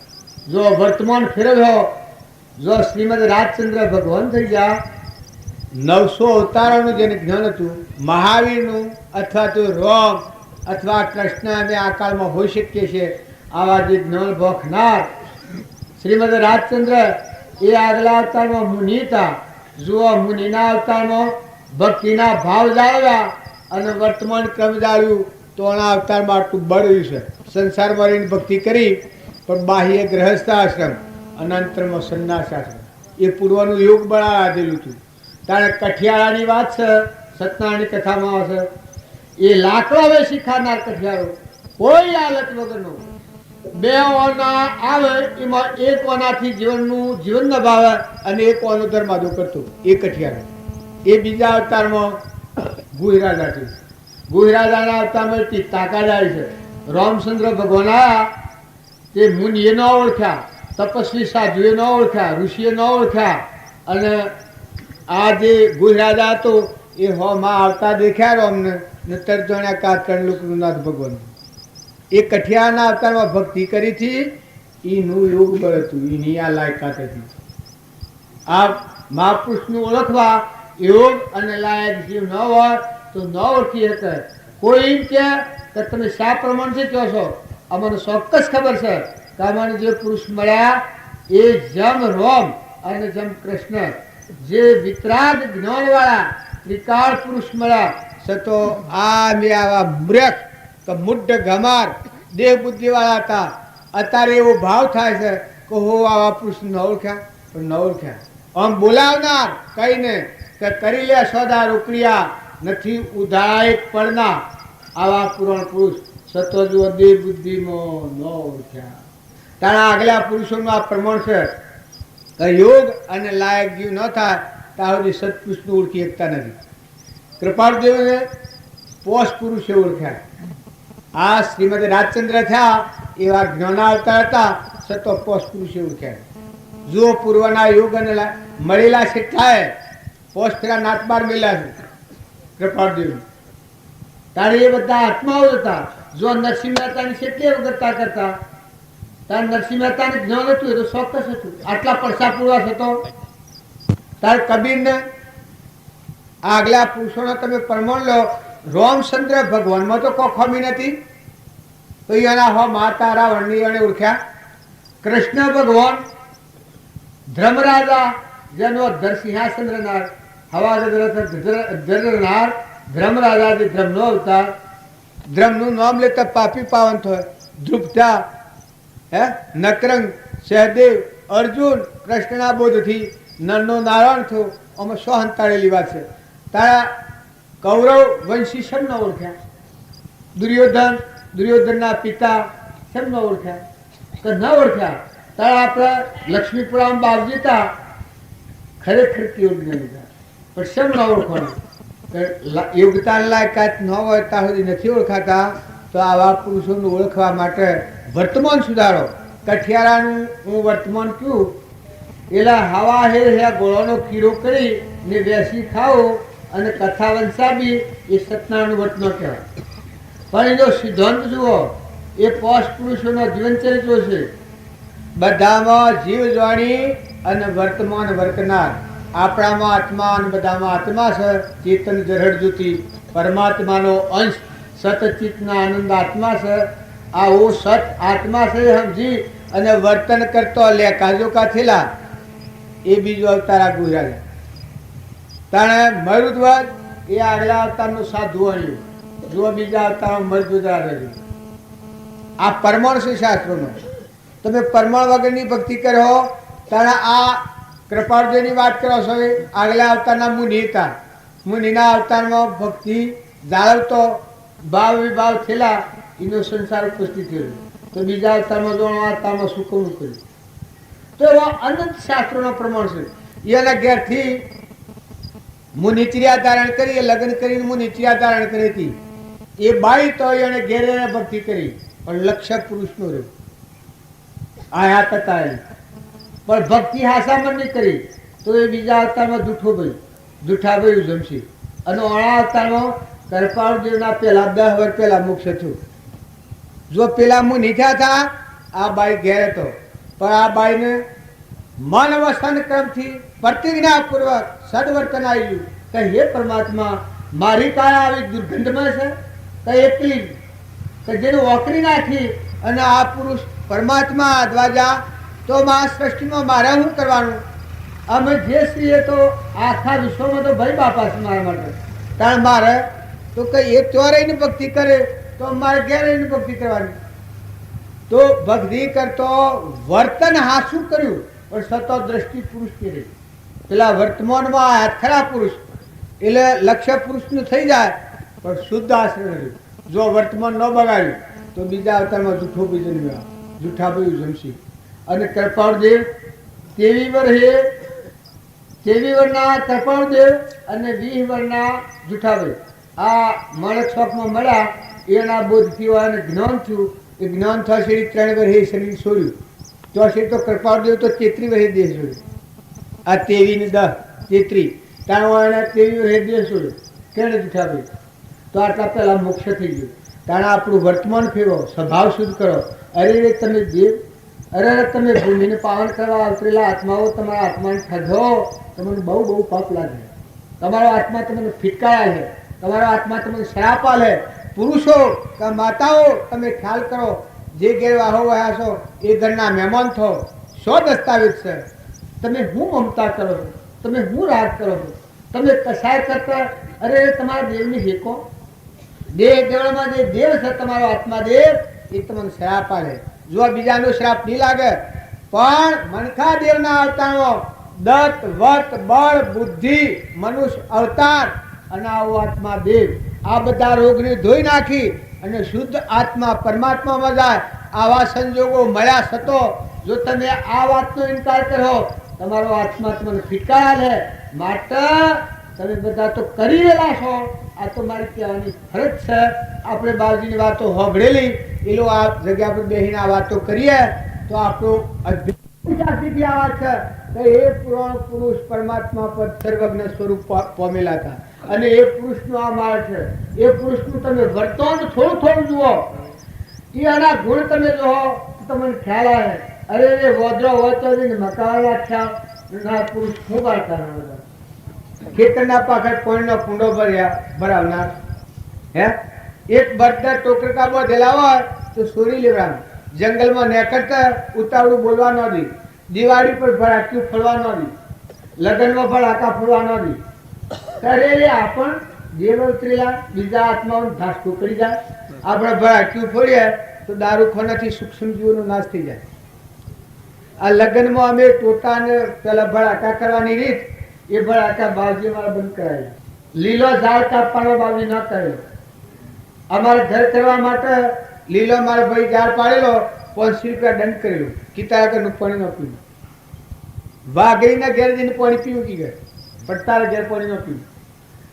જો વર્તમાન ફેરવ્યો, જો શ્રીમદ રાજચંદ્ર ભગવાન થઈ ગયા, 900 અવતારોનું જેને જ્ઞાન હતું, મહાવીરનું અથવા તો રામ અથવા કૃષ્ણ અમે આ કાળમાં હોઈ શકીએ છીએ, આવા જે જ્ઞાન ભોખનાર શ્રીમદ રાજચંદ્ર એ આગલા અવતારમાં મુનિ હતા. જુઓ, મુનિના અવતારમાં ભક્તિના ભાવ જાળવ્યા અને વર્તમાન ક્રમ જાળવ્યું તો આના અવતારમાં આટલું બળ રહ્યું છે. સંસારમાં રહીને ભક્તિ કરી પણ બાહ્ય ગ્રહસ્થ આશ્રમ અને અંતરમાં સંન્યાસ આશ્રમ, એ પૂર્વનું યોગ બળ આધેલું હતું. તારે કઠિયારાની વાત છે, સત્યનારાયણની કથામાં આવશે. એ લાકડા વેચી ખાનાર કઠિયારો, કોઈ હાલત વગરનો, 2 ઓના આવે એમાં 1 ઓનાથી જીવન ન ભાવે અને 1 ઓનો ધર્માદો કરતો એ કઠિયારો. એ બીજા અવતારમાં ગુજરાજા છે. ગુજરાજાના અવતારમાં તાકાત આવી છે. રામચંદ્ર ભગવાન આવ્યા તે મુનિએ ન ઓળખ્યા, તપસ્વી સાધુએ ન ઓળખ્યા, ઋષિએ ન ઓળખ્યા, અને આ જે ગુજરાજા હતો એ માં આવતા દેખ્યા રામને ને તરત જાણ્યા કે આ 3 લોકનું નાથ ભગવાન. એ કઠિયાના અવતારમાં ભક્તિ કરી હતી, એનું યોગ બળ હતું, એની આ લાયકાત હતી. આ મહાપુરુષનું ઓળખવા યોગ અને લાયક જીવ ન હોય તો ન ઓળખી શકે. કોઈ એમ કે તમે શા પ્રમાણથી કહો છો? અમને ચોક્કસ ખબર છે કે અમને જે પુરુષ મળ્યા એ જેમ રામ અને જેમ કૃષ્ણ, જે વિતરાગ જ્ઞાનવાળા ત્રિકાળ પુરુષ મળ્યા છે. તો આ મેં આવા મૂર્ખ કે મુદ્ધ ગમાર દેહ બુદ્ધિવાળા હતા. અત્યારે એવો ભાવ થાય છે કે હો આવા પુરુષ ન ઓળખ્યા, પણ ન ઓળખ્યા. આમ બોલાવનાર કહીને કે કરી લે સોદા રોકડિયા, નથી ઉધાય પડના, આવા પુરાણ પુરુષ સત્વજુઓ દેહ બુદ્ધિમાં ન ઓળખ્યા. તારા આગલા પુરુષોનું આ પ્રમાણ છે કે યોગ અને લાયક જીવ ન થાય ત્યાં સુધી સત્પુરુષને ઓળખી શકતા નથી. કૃપાળદેવને પોષ પુરુષે ઓળખ્યા. આ શ્રીમદ રાજચંદ્ર થયા એવા જ્ઞાનાવતાર હતા, સતો પોષ પુરુષે ઓળખ્યા. જો પૂર્વના યોગ અને મળેલા છે થાય પોષ ફેરા નાથ બાર મેલા છે કૃપાળદેવ. તારે એ બધા આત્માઓ હતા. જો નરસિંહ મહેતાની કેટલી વગરતા કરતા, તારે નરસિંહ મહેતાને જ્ઞાન હતું એ તો ચોક્કસ હતું, આટલા પડસા પૂર્વા થતો. તારે કબીરને આગલા પુરુષોનો તમે પ્રમાણ લો. રામચંદ્ર ભગવાનમાં તો કોઈ ખમી નથી, તો એના હો માતા રાવણની એને ઓળખ્યા. કૃષ્ણ ભગવાન ધર્મરાજા જેનો સિંહાસન રહેનાર, હવા ધરનાર ધર્મરાજા, જે ધર્મનો અવતાર, ધર્મનું નામ લેતા પાપી પાવન થાય. ધ્રુપદા, નકરંગ, સહદેવ, અર્જુન કૃષ્ણના બોધથી નરનો નારાયણ થયો. આમાં 147 વાત છે. તારા કૌરવ વંશી શેમ ન ઓળખ્યા? દુર્યોધનના પિતા શેમ ન ઓળખ્યા? કે ન ઓળખ્યા? તારા આપણા લક્ષ્મીપુરામાં બાપજી હતા, ખરેખર યોગ્ય લીધા, પણ શેમ ન ઓળખવાનું? યોગ્યતા લાયકાત ન હોય ત્યાં સુધી નથી ઓળખાતા. તો આવા પુરુષોને ઓળખવા માટે વર્તમાન સુધારો. કઠિયારાનું હું વર્તમાન કયું, એલા હવા હે ગોળાનો કીડો કરી ને બેસી ખાઓ અને કથા વંચાવી, એ સત્યનારાયણ વર્તનો કહેવાય. પણ એનો સિદ્ધાંત જુઓ, એ પોષ પુરુષોના જીવન ચરિત્રો છે. બધામાં જીવ જાણી અને વર્તમાન વર્તનાર. આપણામાં આત્મા અને બધામાં આત્મા છે. ચેતન જરડ જ્યોતિ પરમાત્માનો અંશ, સતચિતના આનંદ આત્મા છે. આવો સત આત્મા છે સમજી અને વર્તન કરતો લેખાજોકા થયેલા એ બીજો અવતાર આ ગુજરાત. તાણે મરુદ્વજ એ આગલા અવતારનું સાધુ આવ્યું. જો બીજા અવતારમાં મરુદ્વજ રહ્યું. આ પરમાણ છે શાસ્ત્રોનો. તમે પરમાણ વગરની ભક્તિ કરો તાણે આ કૃપાળદેવની વાત કરો છો. આગલા અવતારના મુનિ હતા. મુનિના અવતારમાં ભક્તિ જાળવતો ભાવ વિભાવ થયેલા, એનો સંસાર ઉપસ્થિત થયેલો. તો બીજા અવતારમાં જો અવતારમાં સુખનું કર્યું. તો એવા અનંત શાસ્ત્રોનો પ્રમાણ છે. એના ઘેરથી હું નીચરિયા ધારણ કરી, એ લગ્ન કરીને હું નીચરિયા ધારણ કરી હતી. એ બાઈ તો એને ઘેરે ભક્તિ કરી, પણ લક્ષ્ય પુરુષનો રહ્યો. આયા તતા પણ ભક્તિ હાસામણની કરી તો એ બીજા અવતારમાં જૂઠો ભાઈ, જૂઠા ભાઈ જમશી. અને ઓણા અવતારમાં કરપાળદેવના પહેલા 10 વર્ષ પહેલા મોક્ષ થયું. જો પેલા હું નીઠા થા, આ બાઈ ઘેર હતો, પણ આ બાઈને મન વસન ક્રમથી પ્રતિજ્ઞાપૂર્વક સદવર્તન આવ્યું કે હે પરમાત્મા, મારી કાયા આવી દુર્ગંધમાં છે કે એકલી કે જેને ઓકરી નાખી અને આ પુરુષ પરમાત્મા દ્વાજા, તો મા સૃષ્ટિમાં મારે શું કરવાનું? અમે જે છીએ તો આખા વિશ્વમાં તો ભાઈ બાપા છે મારા માટે. કારણ મારે તો કઈ એક ચોરાઈની ભક્તિ કરે તો મારે ઘેરાઈની ભક્તિ કરવાની. તો ભક્તિ કરતો વર્તન હાસું કર્યું, પણ સતત દ્રષ્ટિ પુરુષ ની રહી. પેલા વર્તમાનમાં આયા ખરા પુરુષ એટલે લક્ષ્ય પુરુષનું થઈ જાય, પણ શુદ્ધ આશ્રય રહ્યું. જો વર્તમાન ન બગાડ્યું તો બીજા અવતારમાં જૂઠો બી જન્મ્યા, જૂઠા બી જમશી. અને કૃપાળદેવ 23 વર્ષના કૃપાળદેવ અને 20 વર્ષના જૂઠાભાઈ આ માણસ શોખમાં મળ્યા. એના બોધ થયો અને જ્ઞાન થયું. એ જ્ઞાન થવા શરીર 3 વર્ષે શરીર છોડ્યું. તો શરીર તો કૃપાળદેવ તો 33 વર્ષે દેહ છોડ્યો. આ 23 ને 10 33 તાણા 23 વર્ષે દેહ છોડ્યો. કેને જૂઠાભાઈ? તો આટલા પહેલા મોક્ષ થઈ ગયું. તાણા આપણું વર્તમાન ફેરવો, સ્વભાવ શુદ્ધ કરો. અરે તમે દેવ, અરે તમે ભૂમિને પાવન કરવા અવતરેલા આત્માઓ, તમારા આત્માને ઠગો, તમને બહુ બહુ પાપ લાગે. તમારો આત્મા તમને ફિટકાયા છે, તમારો આત્મા તમને શ્રાપ આલે. પુરુષો કે માતાઓ, તમે ખ્યાલ કરો, જે ઘેર વાહો વયા છો એ ઘરના મહેમાન થો. 100 દસ્તાવેજ છે. તમે હું મમતા કરો છો, તમે હું રાગ કરો છો, તમે કસાય કરતા. અરે તમારા દેવને હેકો. દેહ દેવળમાં જે દેવ છે તમારો આત્મા દેવ, એ તમને શ્રાપ આલે. જો બીજાનો શ્રાપ નહીં લાગે, પણ મનખા દેવના અવતારો દત્ત વત બળ બુદ્ધિ મનુષ્ય અવતાર અને આવો આત્મા દેવ આ બધા રોગને ધોઈ નાખી અને શુદ્ધ આત્મા પરમાત્મામાં જાય. આવા સંજોગો મળ્યા છતો જો તમે આ વાતનો ઇનકાર કરો, તમારો આત્મા તમને ફિટકારા લે. માટે તમે બધા તો કરી રહેલા છો. આ તો મારી કહેવાની ફરજ છે. આપણે બાજુની વાતો સાંભળેલી એલો આ જગ્યા પર બેસીને આ વાતો કરીએ તો આપણું અદ્ભુત આ વાત છે કે એ પુરાણ પુરુષ પરમાત્મા પર સર્વજ્ઞ સ્વરૂપ પામેલા હતા. અને એ પુરુષનો આ માર્ગ છે. એ પુરુષનું તમે વર્તન થોડું થોડું જુઓ, એના ગુણ તમે જુઓ તો તમને ખ્યાલ આવે. અરે એ વોદરો વોચો મકાવા ખ્યાલ પુરુષ ખૂબ આવતા ખેતરના પાછળ પાણીનો કુંડો ભરાવનાર. હે એક બળતર ટોકરકા બધેલા હોય તો સોરી લેવાનું. જંગલમાં નેકળતા ઉતાવળું બોલવા ન દી. દિવાળી પર ભડાક્યું ફોડવા ન દી. લગ્નમાં ભડાકા ફોડવા ન દી. ત્યારે આપણ દેવ ઉતરેલા બીજા આત્માઓને ધાસકો કરી જાય. આપણે ભડાક્યું ફોડીએ તો દારૂખાનાથી સૂક્ષ્મ જીવોનો નાશ થઈ જાય. આ લગ્નમાં અમે ટોટાને પેલા ભડાકા કરવાની રીત, એ ભડાકા બાવજી મારા બંધ કરાવી. લીલો ઝાડ કાપવાનો બાવજી ન કર્યો. અમારે ઘર કરવા માટે લીલો મારા ભાઈ ઝાડ પાડેલો, 500 રૂપિયા દંડ કરેલો. કિતારનું પાણી ન પીવું. વાઘરીના ઘેર જઈને પાણી પીવું કી ગયા, પણ તારા ઘેર પાણી ન પીવું.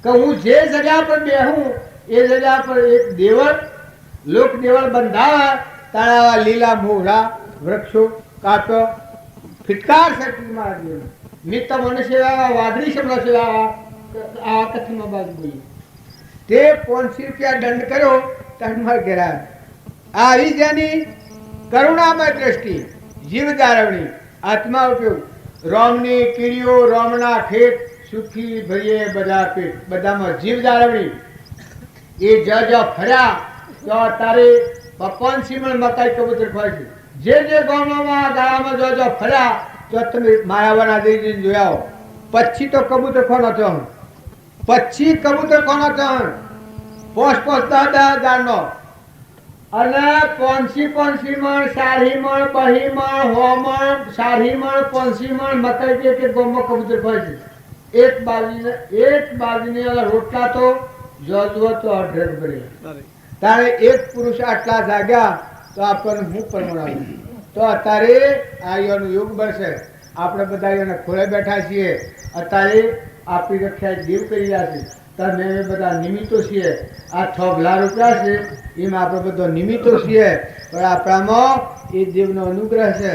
કે હું જે જગ્યા પર બેહું એ જગ્યા પર એક દેવળ લોક દેવળ બંધાવા. તારા લીલા મોહરા વૃક્ષો કાપ્યો ફિટકાર છે મારા દેવના. મિત્ર મને સેવા વાદળી શબ્દ સેવા આ કથનમાં બાજુ બોલી તે 500 રૂપિયા દંડ કર્યો. તનમાં ઘેરા આવી જેની કરુણામય દ્રષ્ટિ જીવ જાળવણી આત્મા ઉપયોગ. રોમની કીડીઓ રોમના ખેત સુખી ભરીએ બધા પેટ. બધામાં જીવ જાળવણી. એ જ ફર્યા તો તારે 55 મણ મકાઈ કબૂતર ખવાય છે. જે ગામમાં ગાળામાં જો ફર્યા તો તમે માયાવાના દેવી જોયા. પછી તો કબૂતર કોનો થયો, પછી કબૂતર કોનો થયો 5,000 નો. અને 500 મણ સારી મણ બહી મણ હો મણ સારી મણ 500 મણ મકાઈ કે ગામમાં કબૂતર ખવાય છે. એક બાજુને રોટલા તો જો તો 18 ભરેલા. તારે એક પુરુષ આટલા જાગ્યા તો આપણને હું પરમાણુ. તો અત્યારે આ યોગ બનશે. આપણે બધા એને ખોળે બેઠા છીએ. અત્યારે આપણી રક્ષા દેવ કરી રહ્યા છે. તમે અમે બધા નિમિત્તો છીએ. આ થોભલા રૂપિયા છે એમાં આપણે બધો નિમિત્તો છીએ, પણ આપણામાં એ દેવનો અનુગ્રહ છે.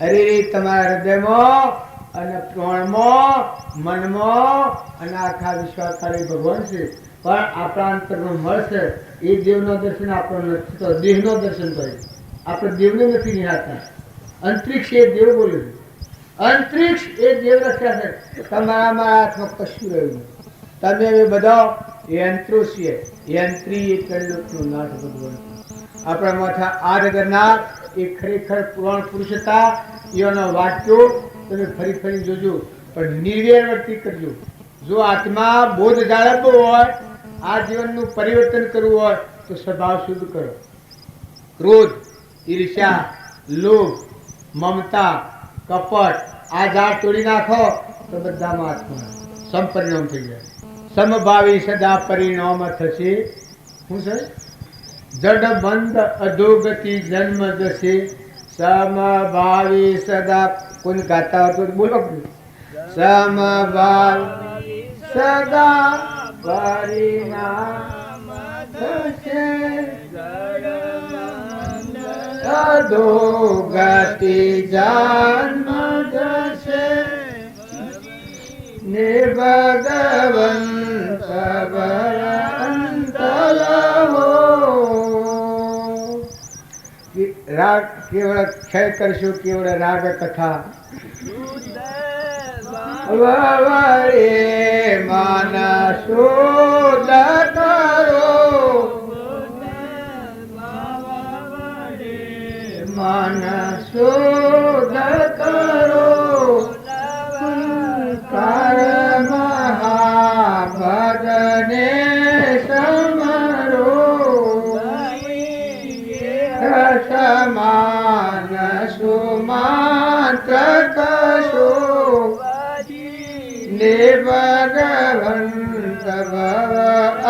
અરે તમારા હૃદયમાં અને પ્રાણમાં, મનમાં અને આખા વિશ્વાસકારી ભગવાન છે, પણ આપણા અંતરમાં મળશે. એ દેવનો દર્શન આપણને નથી તો દેહનો દર્શન થાય. આપણે દેવને નથી નિહાળતા. અંતરિક્ષ એ દેવ બોલે છે. અંતરિક્ષ એ દેવ રખ્યા છે. તમારા મારા હાથમાં કશું રહ્યું નથી. તમે હવે બધા યંત્રો છીએ. યંત્રી એ ત્રિલોકનો નાથ ભગવાન. આપણા માથા આ જગન્નાથ એ ખરેખર પુરાણ પુરુષ હતા. એનો વાક્યો તમે ફરી ફરી જોજો, પણ નિર્વ્યવર્તી કરજો. જો આત્મા બોધ જાળવવો હોય, આ જીવનનું પરિવર્તન કરવું હોય તો સ્વભાવ શુદ્ધ કરો. ક્રોધ, ઈર્ષ્યા, લોભ, મમતા, કપટ આ ઝાડ તોડી નાખો તો બધામાં આત્મા સંપરિણામ થઈ જાય. સમભાવી સદા પરિણામ થશે. શું છે? જડ બંધ અધોગતિ જન્મ જશે. સમભાવી સદા કોઈને ગાતા હોય તો બોલો. સમભાવી સદા પરિણામ થશે. અધોગતિ જન્મ જશે. ને ભગવંત અંતલહો. રાગ કેવળ ક્ષય કરશું, કેવળ રાગ કથા વવરે મન શોધ કરો. મન શોધ કરો. કર્મ મહાભગને સમરો. સમાન સુમાત્ર કશો. ને ભગવંત ભવ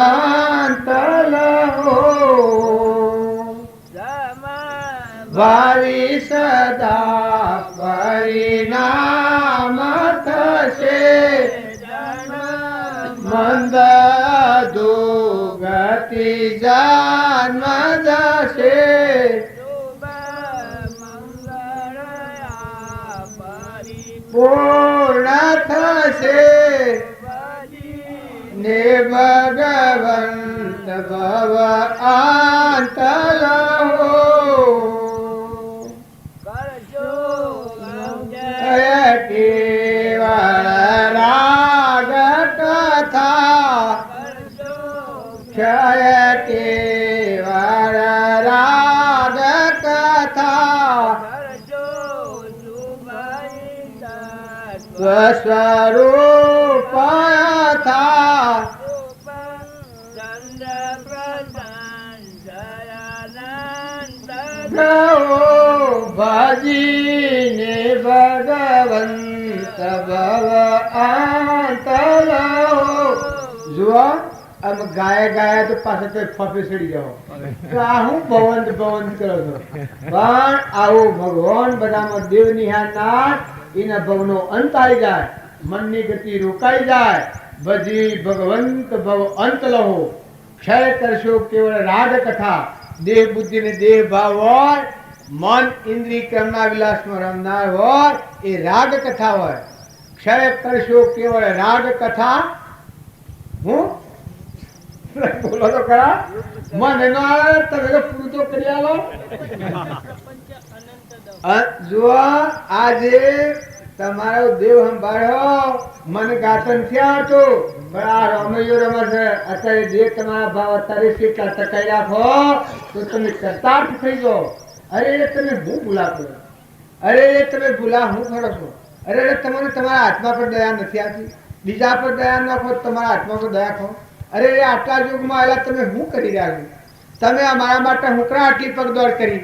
અંતલહો. ભાવિ સદા પરિણામ થશે. મંદ દુગતિ જન્મ જશે. પૂર્ણ થશે. ને ભગવંત ભવ અંતલહો. કેવળ રાગ કથા. ક્ષય કેવળ રાગ કથા. સ્વસ્વરૂપ થા. ભજીને ભગવંત ભવ અંતલહો. જુઓ આમ ગાય ગાય તો પાછળ તો ફફે ચડી જાઓ તો આ હું ભવંત ભવંત કરો છો. પણ આવું ભગવાન બધામાં દેવ નિહાળનાર એના ભવનો અંત આવી જાય. મનની ગતિ રોકાઈ જાય. ભજી ભગવંત ભવ અંતલહો. ક્ષય કરશો કેવળ રાગ કથા. દેહ બુદ્ધિ ને દેહ ભાવ હોય, મન ઇન્દ્રિય કર્મના વિલાસમાં રમનાર હોય એ રાગ કથા હોય. ક્ષય કરશો કેવળ રાગ કથા. હું બોલો તો ખરા. મન એનો આવે તમે તો પૂરું તો કરી આવો. જુઓ આજે તમારો દેવ સંભાળ્યો. મન ગાતન થયા હતું, પણ આ રમૈયો રમશે. અત્યારે જે તમારા ભાવ અત્યારે કેટલા ટકાઈ રાખો તો તમે કરતાર્થ થઈ જાઓ. અરે તમે હું ભૂલા કરો. અરે તમે ભૂલા હું કરો છો. અરે તમને તમારા આત્મા પર દયા નથી આવતી. બીજા પર દયા નાખો, તમારા આત્મા પર દયા ખો. અરે આટલા યુગમાં આવેલા તમે શું કરી રહ્યા છો? તમે અમારા માટે હુકરા આટલી પગદોડ કરી.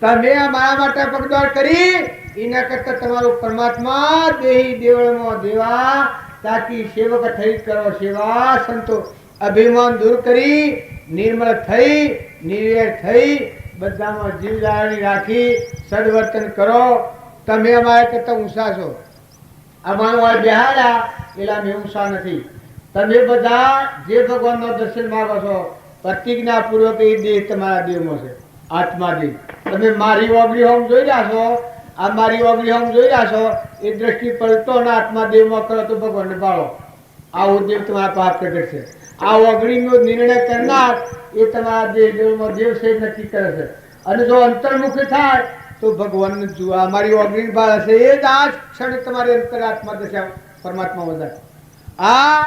તમે અમારા માટે પગદોડ કરી. એના કરતા તમારું પરમાત્મા દેહી દેવળમાં દેવા તાકી સેવક થઈ કરો. સેવા સંતો અભિમાન દૂર કરી, નિર્મળ થઈ, નિર્વેર થઈ, બધામાં જીવ જાળવણી રાખી સદવર્તન કરો. તમે અમારા કરતા ઊંચા છો. આ માનો આ બેહાડ્યા એટલે મીમાંસા નથી. તમે બધા જે ભગવાનનો દર્શન માંગો છો પ્રતિજ્ઞા પૂર્વક એ દેહ તમારા દેહમાં છે, આત્મા દેહ. તમે મારી ઓગળી હોમ જોઈ રહ્યા છો, આ મારી ઓગળી હોમ જોઈ રહ્યા છો, એ દ્રષ્ટિ પડતો ને આત્મા દેહમાં કરો તો ભગવાનને પાડો. આવો દેવ તમારા પાપ પ્રગટ છે. આ ઓગળીનો નિર્ણય કરનાર એ તમારા દેહ દેવમાં દેવ છે નક્કી કરે છે. અને જો અંતર્મુખી થાય તો ભગવાનને જુઓ. અમારી ઓગળી બાળ હશે એ જ આ ક્ષણે તમારી અંતરાત્મા દશા પરમાત્મા વધારે. આ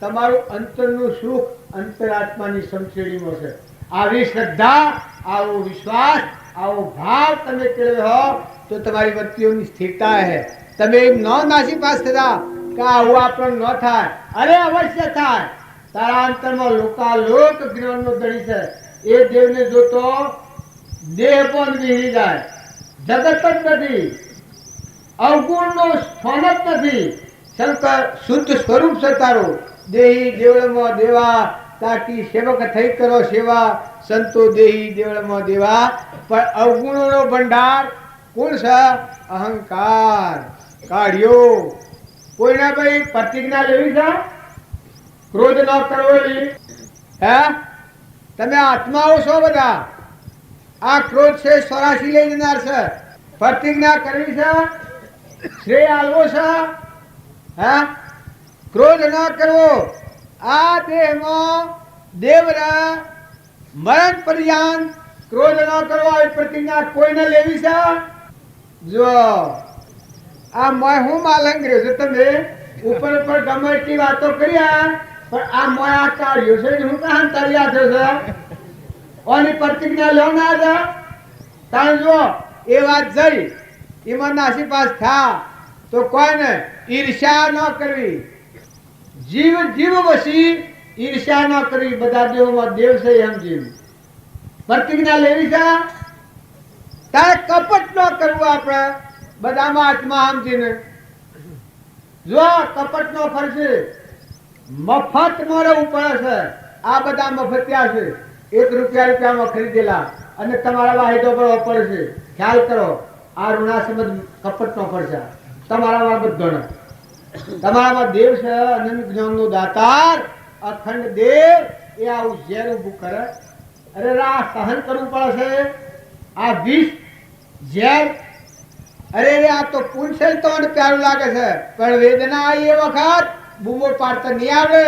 તમારું અંતરનું સુખ અંતરાત્માની સમશેડીમાં છે. આવી શ્રદ્ધા, આવો વિશ્વાસ, આવો ભાવ તમે કેળવ્યો હો તો તમારી વૃત્તિઓની સ્થિરતા છે. તમે એમ ન નાસી પાસ થતા કે આવું આપણને ન થાય. અરે અવશ્ય થાય. તારા અંતરમાં લોકાલોક જ્ઞાનનો ધણી છે. એ દેવને જોતો દેહ પણ વિહરી જાય. જગત જ નથી, અવગુણનો સ્થાન જ નથી. શંકર શુદ્ધ સ્વરૂપ છે તારું. દેહી દેવળમાં દેવા, તાકી સેવક થઈ કરો સેવા. સંતો દેહી દેવળમાં દેવા. પણ અવગુણોનો ભંડાર કોણ છે? અહંકાર કાઢ્યો. કોઈના ભાઈ પ્રતિજ્ઞા લેવી છે ક્રોધ ન કરવો. હે તમે આત્માઓ છો બધા. આ ક્રોધ છે 84 લઈ જનાર છે. પ્રતિજ્ઞા કરવી છે, શ્રેય આલવો છે. હા, ક્રોધ ન કરવો. આ દેહમાં દેવરા મરણ પર્યંત ક્રોધ ન કરવો આવી પ્રતિજ્ઞા કોઈને લેવી છે. જો આ મોય હું માલંગ રહ્યો છે. તમે ઉપર ઉપર ગમે એટલી વાતો કર્યા પણ આ મોય આ કાઢ્યો છે. હું કાં તળિયા થયો છે ઓની પ્રતિજ્ઞા લો ના હતા. તાણ જો એ વાત જઈ એમાં નાસી પાસ થા તો કોઈને ઈર્ષ્યા ન કરવી. જીવ જીવ વસી ઈર્ષ્યા ન કરવી. બધા દેવોમાં દેવ છે એમ જીવ. પ્રતિજ્ઞા લેવી છે. તારે કપટ ન કરવું. આપણે બધામાં આત્મા સમજીને જો કપટ નો ફરશે. મફત નો રહેવું પડે છે. આ બધા મફતિયા છે. 1 રૂપિયામાં ખરીદેલા અને તમારા વાહિદો પર પડશે. ખ્યાલ કરો. આ ઋણાસમજ કપટ નો ફરશે. તમારામાં બધો તમારામાં દેવ છે, અનંત જ્ઞાનનો દાતાર અખંડ દેવ. એ આવું ઝેર ઊભું કરે. અરે આ સહન કરવું પડે છે. આ વિષ ઝેર. અરે રે આ તો પુનસેલ તો પ્યારું લાગે છે પણ વેદના આવી એ વખત બૂમો પાડતા નહીં આવે.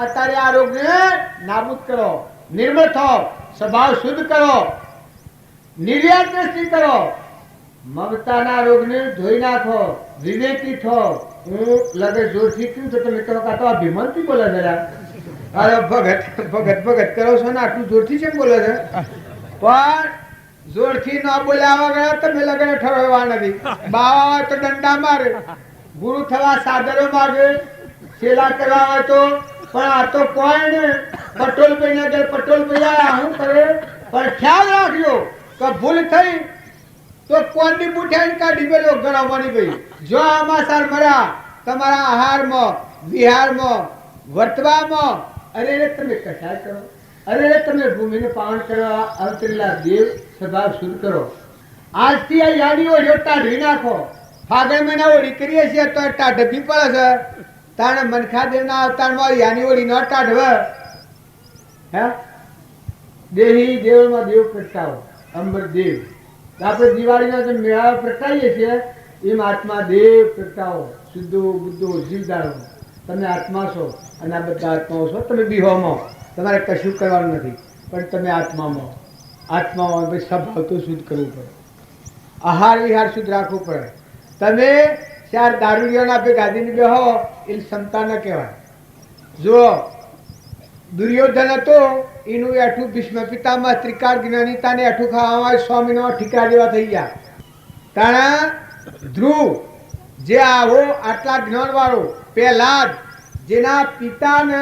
અત્યારે આ રોગને નાબૂદ કરો. નિર્મળ થો. સ્વભાવ શુદ્ધ કરો. નિર્યાત દ્રષ્ટિ કરો. મમતાના રોગને ધોઈ નાખો. વિવેકી થો. હું લગે જોરથી કહ્યું તો તમે કહો કાં તો આ ભીમંતી બોલે જરા. અરે ભગત ભગત ભગત કરો છો ને આટલું જોરથી કેમ બોલે છે? પણ જોરથી ન બોલ્યા વગર તમે લગન ઠરવા નથી. બાવા હોય તો દંડા મારે, ગુરુ થવા સાદરો માગે, સેલા કરવા હોય તો. પણ આ તો કોઈ ને પટોલ ભાઈ ને પટોલ ભાઈ શું કરે. પણ ખ્યાલ રાખજો કે ભૂલ થઈ તો કોણની બુઠાઈ કાઢી પેલો ગણાવવાની ભાઈ. જો આમાં સાર મળ્યા તમારા આહારમાં, વિહારમાં, વર્તવામાં. અરે તમે કસાય કરો. અરે તમે ભૂમિને પાવન કરવા અવતરેલા દેવ સ્વભાવ શુદ્ધ કરો. આજથી આ યાદીઓ ટાઢવી નાખો. ફાગણ મહિના ઓળી કરીએ છીએ તો ટાઢવી પડે છે. તાણે મનખા દેવના અવતારમાં યાની ઓળી ન ટાઢવે. હે દેહી દેવમાં દેવ પ્રગટાવો. અંબર દેવ. આપણે દિવાળીના જે મેળાઓ પ્રગટાવીએ છીએ એમ આત્મા દેવ પ્રગટાવો. શુદ્ધો બુદ્ધો જીવદારો. તમે આત્મા છો અને આ બધા આત્માઓ છો. તમે બીહોમાં તમારે કશું કરવાનું નથી પણ તમે આત્મામાં. આત્મામાં ભાઈ સ્વભાવ તો શુદ્ધ કરવું પડે. આહાર વિહાર શુદ્ધ રાખવું પડે. તમે ચાર દારૂડિયાના આપે ગાદીને બેહો એ ક્ષમતા ન કહેવાય. જુઓ દુર્યોધન હતો એનું એઠું ભીષ્મ પિતામહ ત્રિકાળ જ્ઞાનીતાને એઠું ખાવામાં 100 મહિના ઠીકરા જેવા થઈ ગયા. તાણા ધ્રુવ જે આવો આટલા જ્ઞાન વાળો પહેલા જ જેના પિતાને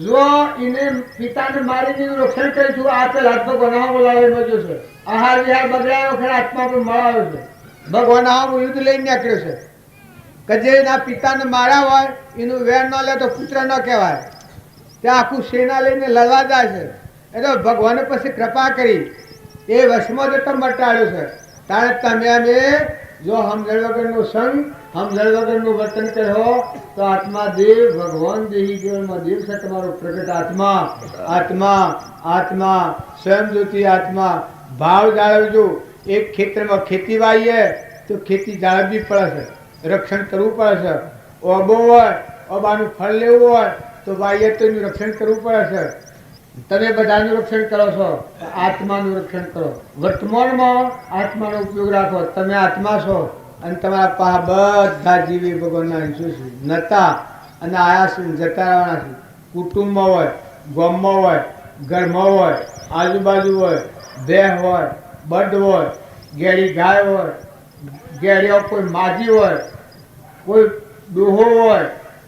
જો એને પિતાને મારીને રક્ષણ કર્યું છું. આ પેલા ભગવાન બોલાવે છે. આહાર વિહાર બગડાયો ખરા આત્મા પણ મળાવ્યો છે. ભગવાન યુદ્ધ લઈને નીકળ્યો છે કે જે એના પિતાને માર્યા હોય એનું વેર ન લે તો પુત્ર ન કહેવાય. ત્યાં આખું સેના લઈને લડવા જાય છે. એટલે ભગવાને પછી કૃપા કરી એ વશમાં જ તમે મટાડ્યો છે. તારે તમે અમે જો સમજણ વગરનો સંગ हम जड़ वगरનું વર્તન કરો તો આત્મા દેવ ભગવાન દેહી જીવનમાં દેવ છે તમારો પ્રગટ આત્મા આત્મા આત્મા સ્વયં જ્યોતિ આત્મા ભાવ જાળવજો એક ખેતરમાં ખેતી વાવીએ તો ખેતી જાળવવી પડે છે રક્ષણ કરવું પડે છે ઓબો હોય ઓબાનું ફળ લેવું હોય તો વાવીએ તો એનું રક્ષણ કરવું પડે છે તમે બધાનું રક્ષણ કરો છો આત્માનું રક્ષણ કરો વર્તમાનમાં આત્માનો ઉપયોગ રાખો તમે આત્મા છો અને તમારા પાસે બધા જીવી ભગવાનના અંશો છે નતા અને આયા છે જતા રહેવાના છે કુટુંબમાં હોય ગામમાં હોય ઘરમાં હોય આજુબાજુ હોય ભેહ હોય બળદ હોય ગેડી ગાય હોય ગેડીઓ કોઈ માજી હોય કોઈ ડોહો હોય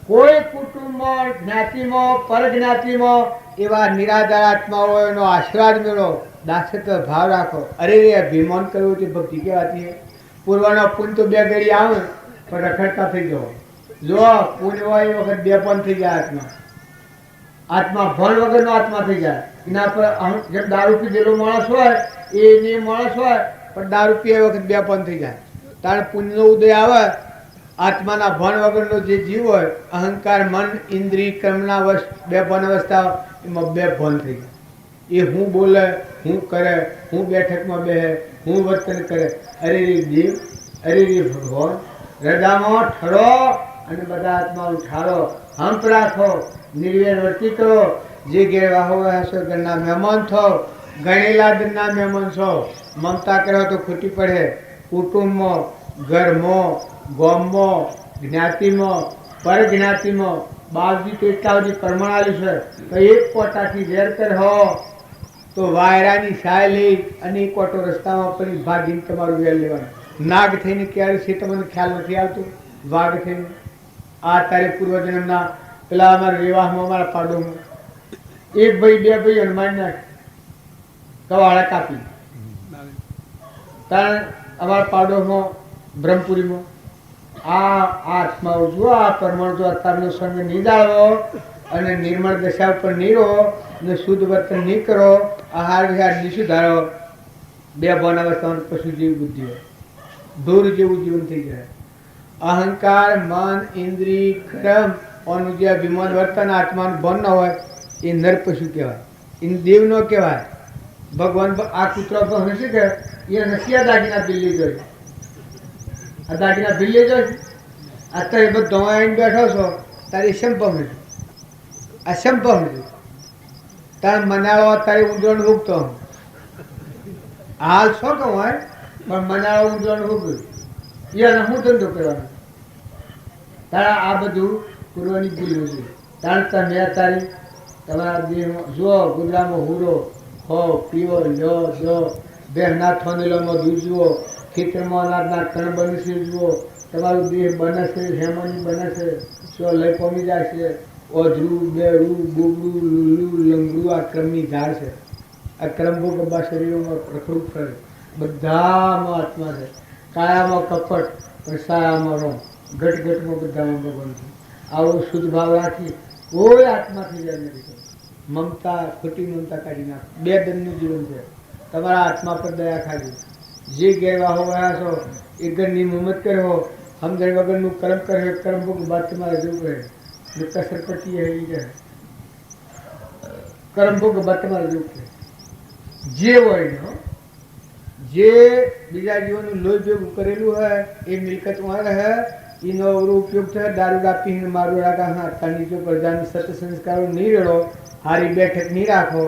કોઈ કુટુંબમાં જ્ઞાતિમાં પરજ્ઞાતિમાં એવા નિરાધાર આત્મા હોય એનો આશીર્વાદ મેળવો દાસત્વ ભાવ રાખો અરે રે અભિમાન કરવું તે ભક્તિ કહેવાતી છે પૂર્વનો પુન તો બે ઘડી આવે પણ રખડતા થઈ જાઓ જો પુન હોય એ વખત બે પણ થઈ જાય આત્મા આત્મા ભણ વગરનો આત્મા થઈ જાય એના પર જેમ દારૂ પીધેલો માણસ હોય એ માણસ હોય પણ દારૂ પીએ વખત બે પણ થઈ જાય તારે પુણ્યનો ઉદય આવે આત્માના ભણ વગરનો જે જીવ હોય અહંકાર મન ઇન્દ્રિય કર્મના વશ બે ભણ અવસ્થા એમાં બે ભણ થઈ જાય એ હું બોલે હું કરે હું બેઠકમાં બેહે હું વર્તન કરે અરે રે દેવ અરે રે ભગવાન હૃદયમાં ઠરો અને બધા આત્મા ઉઠાડો હંપ રાખો નિર્વેર વર્તી કરો જે ગેરવાહો હશો ઘરના મહેમાન થો ગણેલા દિનના મહેમાન છો મમતા કરો તો ખોટી પડે કુટુંબમાં ઘરમાં ગામમાં જ્ઞાતિમાં પરજ્ઞાતિમાં બાવજી તો એટલા બધી પરમાણાલી છે તો એક કોટાથી વેર કરો તો વાયરાની સાય લઈ અને એક કોટો રસ્તામાં પડી ભાગીને તમારું વેર લેવાનું નાગ થઈને ક્યારે છે તમને ખ્યાલ નથી આવતો વાઘ થઈને આ તારે પૂર્વજન્મના પેલા અમારા વિવાહમાં અમારા પાડોમાં એક ભાઈ બે ભાઈ હનુમાનના કવાળા કાપી કારણ અમારા પાડોમાં બ્રહ્મપુરીમાં આ આત્માઓ જો આ પરમાણુ જો અત્યારનો સંગ નહીં જાળવો અને નિર્મળ દશા ઉપર નહીં રહો અને શુદ્ધ વર્તન નહીં કરો આહાર વિહાર નહીં સુધારો બે ભણ અવસ્થામાં પશુ જેવી બુદ્ધિ હોય ઢોર જેવું જીવન થઈ જાય અહંકાર મન ઇન્દ્રિય કર્મ ઓનું જે અભિમાન વર્તન આત્માનું ભણ ન હોય એ નર પશુ કહેવાય એ દેવ નો કહેવાય ભગવાન આ કૂતરો પર હશે કે એ નથી આ દાગીના બિલ્લી જોઈ આ દાગીના બિલ્લી જોઈ અત્યારે બધો આવીને બેઠો છો તારી સંપમ નથી આ સંપમ નથી તારે મનાળો તારી ઊંધણ ભૂગતો હાલ છો કહું હોય પણ મનાળો ઊંધણ ભૂગ્યું એને શું ધંધો કરવાનો તારા આ બધું પૂર્વની ભૂલ્યું છે તાણ તમે તારી તમારા દેહમાં જુઓ ગુદરામાં હુરો હો પીવો લો જો બેહના થોનેલોમાં દૂધ જુઓ ખેતરમાં અનાજના કણ બને છે જુઓ તમારું દેહ બને છે હેમની બને છે શું લઈ પમી જાય છે ઓધરું બેડું બોબડું લુલું લંગડું આ ક્રમની ઝાડ છે આ ક્રમભો ગબ્બા શરીરોમાં રખડું ફરે બધામાં આત્મા છે કાયામાં કપટ પણ સાયામાં રોમ ઘટઘટમાં બધામાં ભગવાન છે આવો શુદ્ધ ભાવ રાખી કોઈ આત્મા થઈ જાય નથી મમતા ખોટી મમતા કાઢી નાખો બે દનનું જીવન છે તમારા આત્મા પર દયા ખાવી જે ગેરવાહો રહ્યા છો એ ઘરની મમત કરો સમજણ વગરનું કર્મ કરે કર્મ ભોગ બાદ તમારે જવું રહે કસર પટ્ટી એવી રહે કર્મ ભોગ બાદ તમારે જવું રહે જે હોય ને જે બીજા જીવનનું લોહી ભેગું કરેલું હોય એ મિલકતમાં રહે એનો અવરો ઉપયોગ થાય દારૂ પીને મારું રાગા હા તાની જો પ્રજાની સત સંસ્કારો નહીં રેડો હારી બેઠક નહીં રાખો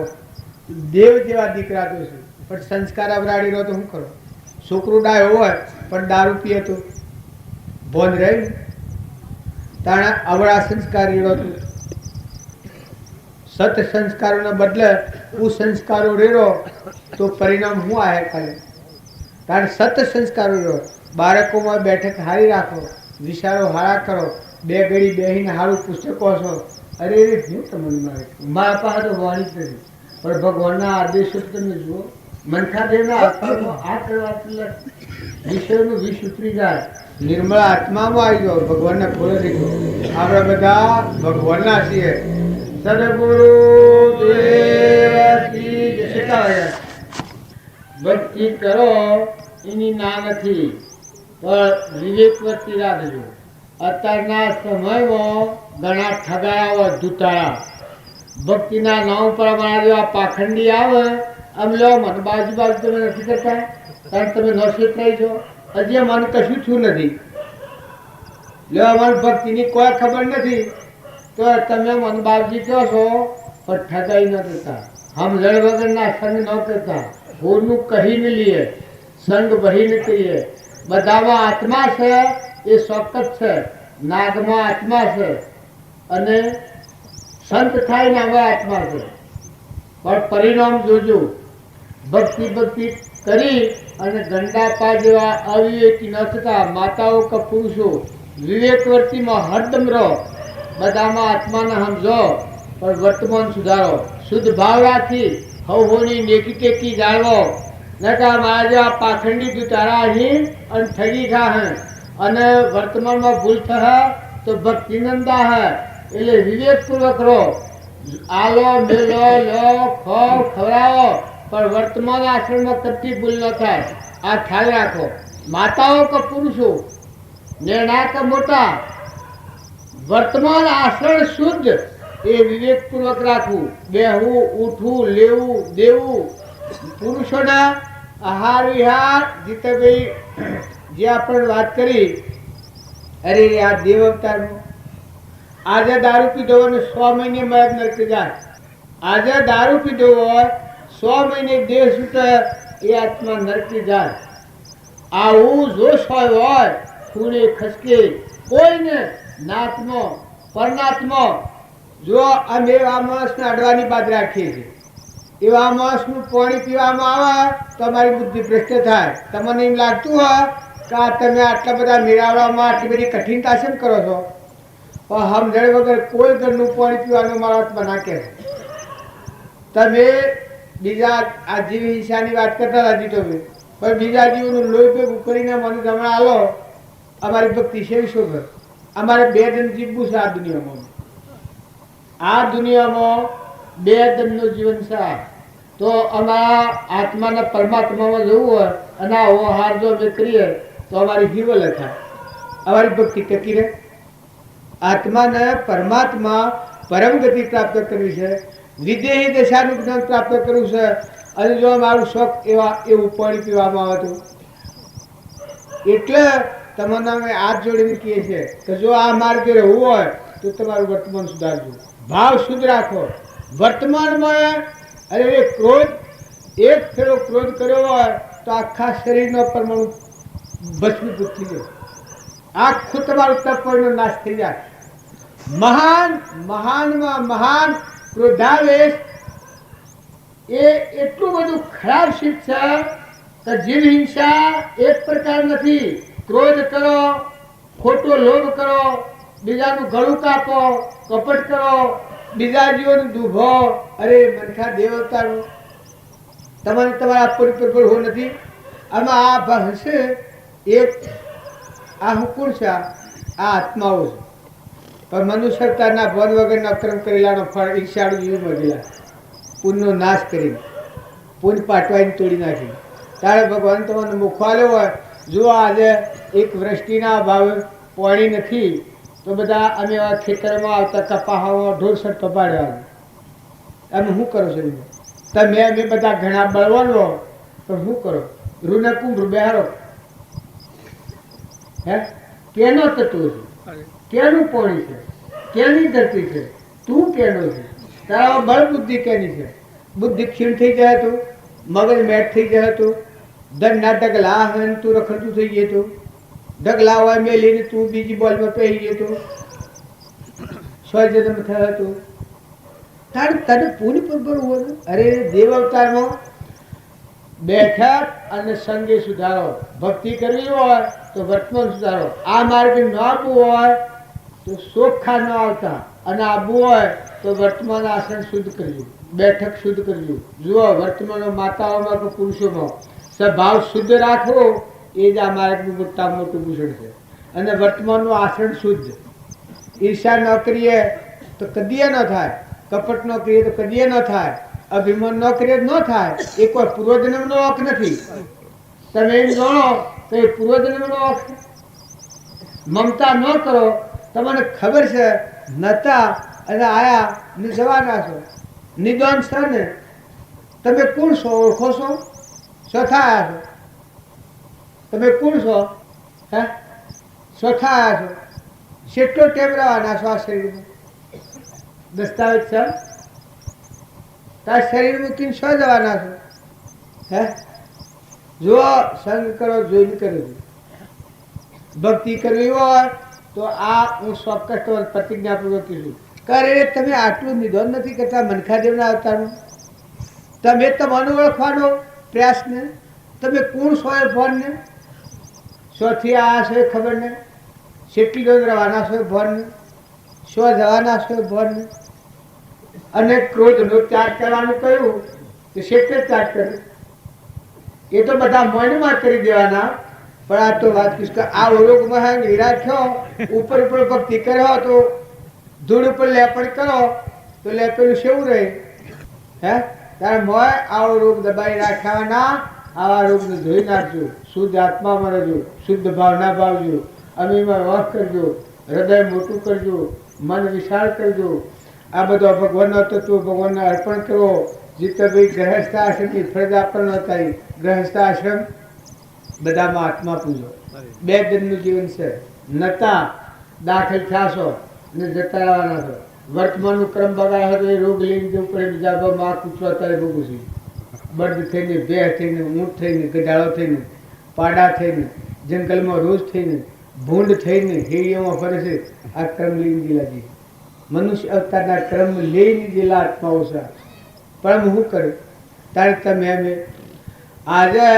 દેવ જેવા દીકરા તો છે પણ સંસ્કાર અવરાડી રહ્યો તો શું કરો છોકરું ડાયો હોય પણ દારૂ પીએ તો ભોન રહે તાણા અવળા સંસ્કાર રેડો તો સત સંસ્કારોને બદલે કુસંસ્કારો રેડો તો પરિણામ શું આવે કાલે કારણ સત સંસ્કારો રેડો બાળકોમાં બેઠક હારી રાખો વિચારો હારા કરો બે ઘડી બેહીને હારું પુસ્તકો છો અરે હું તમને મારા પાસે તો વાણી જ નથી પણ ભગવાનના આદેશો તમે જુઓ મનખાદેવના આત્મામાં આ કરવા વિષયનું વિષ ઉતરી જાય નિર્મળ આત્મામાં આવી જાઓ ભગવાનના ખોળે થઈ જાઓ આપણે બધા ભગવાનના છીએ સદગુરુ ભક્તિ કરો એની ના નથી પણ વિવેક વર્તી રાખજો. અત્યારના સમયમાં ઘણા ઠગાયા ધૂતાળા ભક્તિના નામ પર અમારા જેવા પાખંડી આવે આમ લો મને બાજુ તમે નથી કરતા કારણ તમે ન શીખાઈ છો. હજી મને કશું થયું નથી, લો અમારી ભક્તિની કોઈ ખબર નથી તો તમે મન બાપજી કહો છો પણ ઠગાઈ ન કરતા, સમજણ વગરના સંગ ન કરતા, હોરનું કહી ન લઈએ, સંગ બહી ન કરીએ. બધામાં આત્મા છે એ ચોક્કસ છે, નાગમાં આત્મા છે અને સંત થાય ને હવે આત્મા છે. પણ પરિણામ જોજો. ભક્તિ કરી અને ગંડાપા જેવા અવિવેકી ન થતા માતાઓ કે પુરુષો વિવેકવર્તીમાં હરદમ રહો. બધામાં આત્માને સમજો પણ વર્તમાન સુધારો. શુદ્ધ ભાવ રાખી હવહોની નેકી ટેકી જાળવો. નકા મારા જેવા પાખંડી દુતારા અહીં અને ઠગી ખા હે અને વર્તમાનમાં ભૂલ થશે તો ભક્તિ નંદા હે. એટલે વિવેકપૂર્વક રહો. આલો મેલો લો ખો ખવડાવો પણ વર્તમાન આશ્રમમાં કદી ભૂલ ન થાય આ ખ્યાલ રાખો. માતાઓ કે પુરુષો નેના કે મોટા વર્તમાન આચરણ શુદ્ધ એ વિવેકપૂર્વક રાખવું. બેહવું, ઉઠવું, લેવું, દેવું. પુરુષોના આહાર વિહાર જીતેભાઈ જે આપણે વાત કરી, અરે આ દેવ અવતારમાં આજે દારૂ પીધો હોય 100 મહિને મરદ નરક જાય. આજે દારૂ પીધો હોય 100 મહિને દેહ છૂટે એ આત્મા નરકી જાય. આવું જોશ હોય ખૂણે ખસકે કોઈને નાથમો પરનાથમો. જો અમે એવા માણસને અડવાની બાદ રાખીએ છીએ, એવા માણસનું પાણી પીવામાં આવે તો અમારી બુદ્ધિ ભ્રષ્ટ થાય. તમને એમ લાગતું હોય કે તમે આટલા બધા મેળાવડામાં આટલી બધી કઠિનતા શેમ કરો છો, પણ સમજણ વગર કોઈ ઘરનું પાણી પીવાનું મારા હાથમાં નાખે છે. તમે બીજા આ જીવ હિંસાની વાત કરતા હતા જીતોભાઈ, પણ બીજા જીવનું લોહી ભેગું કરીને મને તમે આલો અમારી ભક્તિ સેવી શોભે. અમારે 2 જણ જીવવું છે આ દુનિયામાં. આ દુનિયામાં 2 જણનું જીવન છે. તો અમારા આત્માના પરમાત્મામાં જવું હોય અને આ ઓહાર જો અમે કરીએ તો અમારી જીવન થાય, અમારી ભક્તિ ટકી રહે. આત્માને પરમાત્મા પરમ ગતિ પ્રાપ્ત કરવી છે, વિદેહી દશાનું જ્ઞાન પ્રાપ્ત કરવું છે. અને જો મારું શોખ એવું પાણી પીવામાં આવે તો એટલે તમને અમે હાથ જોડીને કહીએ છીએ કે જો આ માર્ગે રહેવું હોય તો તમારું વર્તમાન સુધારજો, ભાવ શુદ્ધ રાખો. વર્તમાનમાં અરે ક્રોધ એક ફેરો ક્રોધ કર્યો હોય તો આખા શરીરનો પરમાણુ ભસ્મીભૂત થઈ જાય, આખું તમારું તત્વનો નાશ થઈ જાય. મહાનમાં મહાન ક્રોધાવેશ એ એટલું બધું ખરાબ શીખ છે કે જીવ હિંસા એક પ્રકાર નથી. ક્રોધ કરો, ખોટો લોભ કરો, બીજાનું ગળું કાપો, કપટ કરો, બીજા જીવોનું દુભો. અરે મનખા દેવ અવતારો તમારે તમારા પરિપર હો નથી. આમાં આ ભાગ હશે એક આ હુકુમ છે, આ આત્માઓ છે. પણ મનુષ્યતાના ભોન વગરના કર્મ કરેલાનો ફળ ઈર્ષાળુ જીવ મળેલા પુણ્યનો નાશ કરીને પુણ્ય પાટવાઈને તોડી નાખી. ત્યારે ભગવાન તમને મુખવાલ્યો હોય જો આજે એક વૃષ્ટિના અભાવે પાણી નથી તો બધા અમે ખેતરમાં આવતા કપાહામાં ઢોરસર પપાડ્યા. અમે શું કરો છો? તમે અમે બધા ઘણા બળવાનો પણ શું કરો? રૂને કુંભ બેહારો. હે કેનો તત્વ છે? કેનું પાણી છે? કેની ધરતી છે? તું કેનો છે? તારા બળ બુદ્ધિ કેની છે? બુદ્ધિ ક્ષીણ થઈ જાય તો, મગજ મેટ થઈ જાય તો, દંડના ઢગલા હોય તું રખડતું થઈ ગયું તો, ઢગલા હોય મેલીને તું બીજી બોલમાં પહેરી ગયો તો, સ્વજન્મ થયો તો તારું તને પૂરી પર હોય. અરે દેવ અવતારમાં બેઠક અને સંગે સુધારો. ભક્તિ કરવી હોય તો વર્તમાન સુધારો. આ માર્ગે ન આવવું હોય તો ચોખ્ખા ન આવતા અને આવવું હોય તો વર્તમાન આસન શુદ્ધ કરવું, બેઠક શુદ્ધ કરવું. જુઓ વર્તમાન માતાઓમાં કે પુરુષોમાં સ્વભાવ શુદ્ધ રાખવો એ જ આ માર્ગનું મોટા મોટું ભૂષણ છે. અને વર્તમાનનું આસન શુદ્ધ. ઈર્ષા ન કરીએ તો કદીએ ન થાય, કપટ ન કરીએ તો કદીએ ન થાય, અભિમાન ન કરીએ ન થાય. એ કોઈ પૂર્વજન્મનો હક નથી. તમે એમ જાણો તો એ પૂર્વજન્મનો વાંક છે. મમતા ન કરો, તમને ખબર છે નતા અને આયા ને જવાના છો, નિદાન છે ને તમે કોણ છો ઓળખો છો? ચોથા આવ્યા છો તમે કોણ છો? હે ચોથા આવ્યા છો, કેટલો ટેમ રહેવાના છો આ શરીરમાં? દસ્તાવેજ છે તાર શરીર મૂકીને શું જવાના છો? હે જો સંગ કરો જોઈને કરજો. ભક્તિ કરવી હોય તો આ હું ચોક્કસ તમારે પ્રતિજ્ઞાપૂર્વક કીધું કરે. તમે આટલું નિધન નથી કરતા મનખાદેવના અવતારનું. તમે તમને ઓળખવાનો પ્રયાસ ને, તમે કોણ છો એ ભણ ને, શોથી આ છો એ ખબર ને, કેટલી રોજ રવાના છો એ ભણ ને, શો જવાના છો એ ભણ ને. અને ક્રોધનો ત્યાગ કરવાનું કહ્યું તો શેઠે ત્યાગ કર્યો એ તો બધા મનમાં કરી દેવાના. પણ આ તો વાત કીધું કે આ ઓળખમાં નિરાશ થયો, ઉપર ઉપર ભક્તિ કર્યો તો ધૂળ ઉપર લેપણ કરો તો લેપેલું શેવું રહે? હે તારે મોય આવો રોગ દબાઈ રાખવાના. આવા રોગને ધોઈ નાખજો, શુદ્ધ આત્મામાં રહેજો, શુદ્ધ ભાવના ભાવજો, અમીમાં વાસ કરજો, હૃદય મોટું કરજો, મન વિશાળ કરજો. આ બધો ભગવાનનો તત્વ ભગવાનને અર્પણ કરો. જીતભાઈ ગ્રહસ્થાશ્રમની ફરજ આપણને હતા. ગ્રહસ્થાશ્રમ બધામાં આત્મા પૂજો. 2 દિનનું જીવન છે. નતા દાખલ થશો ને જતા રહેવાના છો. વર્તમાનનું ક્રમ બગાડ્યો તો એ રોગ લઈને જવું પડે. બીજા ભાવમાં આ કૂતરો અત્યારે ભોગવું છું. બળદ થઈને, ભેંસ થઈને, ઊંટ થઈને, ગધાડો થઈને, પાડા થઈને, જંગલમાં રોજ થઈને, ભૂંડ થઈને હેડીઓમાં ફરે છે. આ ક્રમ લઈને ગયેલા છે. મનુષ્ય અવતારના ક્રમ લઈને ગયેલા આત્માઓ છે. પણ હું કરું તારે તમે અમે આજે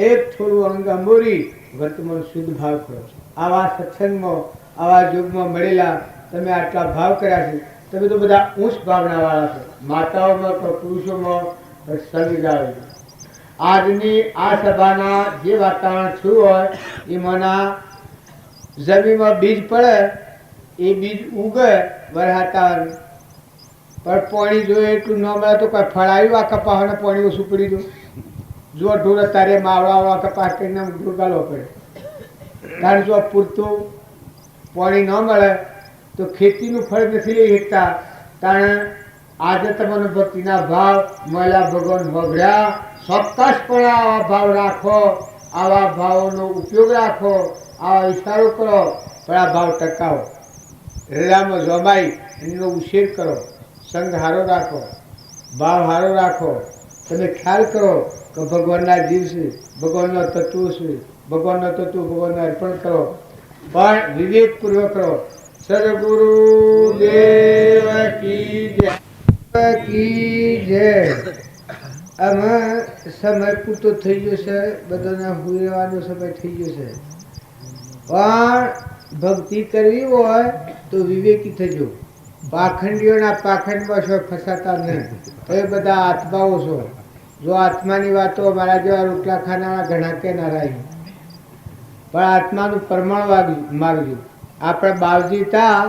એક થોડું અંગ અંબોરી વર્તમાન શુદ્ધ ભાવ કરો છો. આવા સત્સંગમાં આવા યુગમાં મળેલા તમે આટલા ભાવ કર્યા છે. તમે તો બધા ઊંચ ભાવનાવાળા છો. માતાઓમાં તો પુરુષોમાં સંગ આવે. આજની આ સભાના જે વાતાવરણ થયું હોય એમાંના જમીનમાં બીજ પડે એ બીજ ઉગે વરસાદ પણ પાણી જોઈએ એટલું ન મળે તો કોઈ ફળાયું. આ કપાસને પાણી ઓછું પડી દઉં. જો ઢોર તારે માવડા કપાસ કરીને ઢોર ગાલવો પડે. કારણ જો પૂરતું પાણી ન મળે તો ખેતીનું ફળ નથી લઈ શકતા. કારણ આજે તમને ભક્તિના ભાવ મળ્યા, ભગવાન વગડ્યા. ચોક્કસપણે આવા ભાવ રાખો, આવા ભાવોનો ઉપયોગ રાખો, આવા વિચારો કરો. પણ આ ભાવ ટકાવો, હૃદયમાં જમાઈ એનો ઉછેર કરો, સંગ હારો રાખો, ભાવ હારો રાખો. તમે ખ્યાલ કરો કે ભગવાનના જીવ છે, ભગવાનનો તત્વ છે, ભગવાનનો તત્વ ભગવાનને અર્પણ કરો. પણ વિવેકપૂર્વક કરો. સદગુરુ દેવ કી જય કી જય. આમાં સમય પૂરતો થઈ ગયો છે, બધાને હુવાનો સમય થઈ ગયો છે. પણ ભક્તિ કરવી હોય તો વિવેકી થજો. પાખંડીઓના પાખંડમાં છો ફસાતા નહીં. એ બધા આત્માઓ છો. જો આત્માની વાતો મારા જેવા રોટલા ખાનારા ઘણા કે ના રહી. પણ આત્માનું પ્રમાણ માગજો. આપણા બાવજી હતા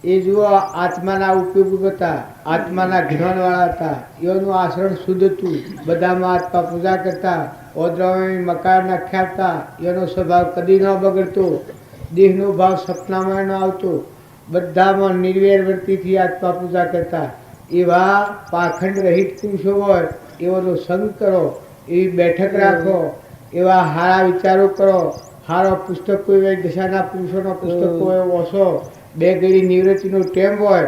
એ જુઓ આત્માના ઉપયોગ હતા, આત્માના જ્ઞાનવાળા હતા. એનું આચરણ શુદ્ધ હતું. બધામાં આત્મા પૂજા કરતા, ઓદ્રામાં મકાન નાખ્યા હતા. એનો સ્વભાવ કદી ન બગડતો. દેહનો ભાવ સપનામાં ન આવતો. બધામાં નિર્વેરવર્તીથી આત્મા પૂજા કરતા. એવા પાખંડ રહિત પુરુષો હોય એવાનો સંગ કરો, એવી બેઠક રાખો, એવા સારા વિચારો કરો. સારો પુસ્તકો એવા દશાના પુરુષોના પુસ્તકો ઓછો. 2 ઘડી નિવૃત્તિનો ટેમ હોય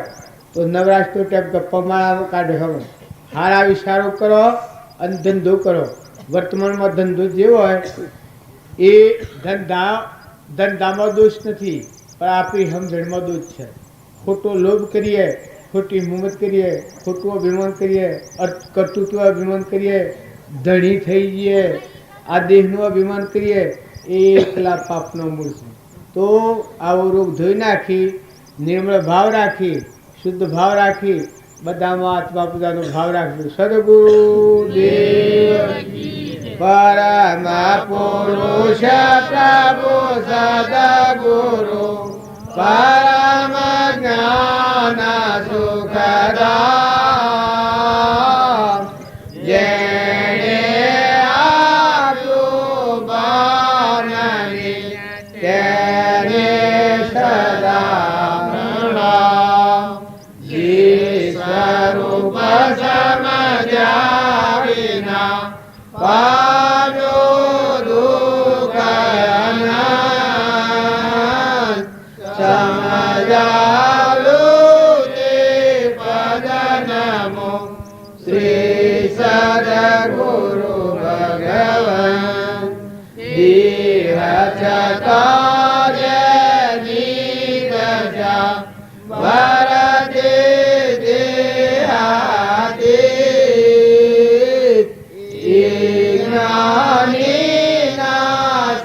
તો નવરાશનો ટેમ ગપ્પામાળા કાઢો. સારા વિચારો કરો અને ધંધો કરો. વર્તમાનમાં ધંધો જે હોય એ ધંધામાં દોષ નથી, પણ આપણી સમજણમાં દોષ છે. ખોટો લોભ કરીએ, ખોટી હિંમત કરીએ, ખોટું અભિમાન કરીએ, કર્તૃત્વ અભિમાન કરીએ, ધણી થઈ જઈએ, આ દેહનું અભિમાન કરીએ, એ એકલા પાપનો મૂળ છે. તો આવો રોગ ધોઈ નાખી, નિર્મળ ભાવ રાખી, શુદ્ધ ભાવ રાખી, બધામાં આત્મા પૂજાનો ભાવ રાખજો. સદગુરુ દેવ પરમ પુરુષ પ્રભુ સદગુરુ પરમ જ્ઞાન સુખદામ જેણે આપ્યું સમજ્યા વિના પાડો દુઃખ અનંત. સમજાવ્યું તે પદ નમો શ્રી સદગુરુ ભગવાન. દેહ છતાં જેની દશા વરદે દેહાતીત. એ જ્ઞાનીના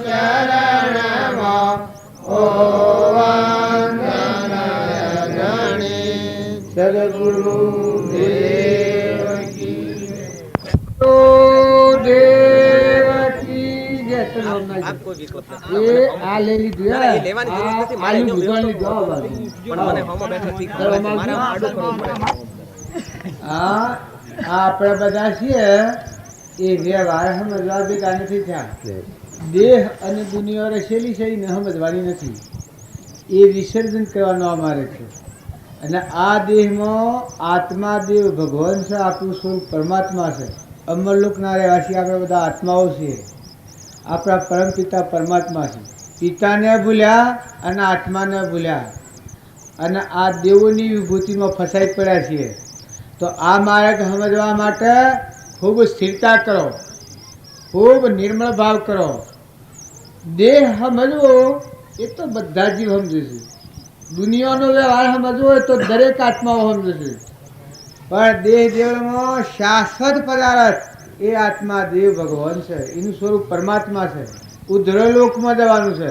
ચરણમાં ઓ વંદન ગણી. સદગુરુ દેવ કી આ લઈ લીધું આ આલુ ભૂગોળની જવાબ આપણે બધા છીએ એ વ્યવહાર સમજવા ભેગા નથી થયા. દેહ અને દુનિયા રચેલી છે એને સમજવાની નથી. એ વિસર્જન કરવાનો અમારે છે. અને આ દેહમાં આત્મા દેવ ભગવાન છે, આપણું સ્વરૂપ પરમાત્મા છે. અમરલોકના રહેવાસી આપણે બધા આત્માઓ છીએ. આપણા પરમપિતા પરમાત્મા છે. પિતાને ભૂલ્યા અને આત્માને ભૂલ્યા અને આ દેવોની વિભૂતિમાં ફસાઈ પડ્યા છીએ. તો આ માર્ગ સમજવા માટે ખૂબ સ્થિરતા કરો, ખૂબ નિર્મળ ભાવ કરો. દેહ સમજવો એ તો બધા જીવ સમજે છે. દુનિયાનો વ્યવહાર સમજવો હોય તો દરેક આત્માઓ સમજે છે. પણ દેહ દેવળમાં શાશ્વત પદાર્થ એ આત્મા દેવ ભગવાન છે. એનું સ્વરૂપ પરમાત્મા છે. ઉધ્રલોકમાં જવાનું છે.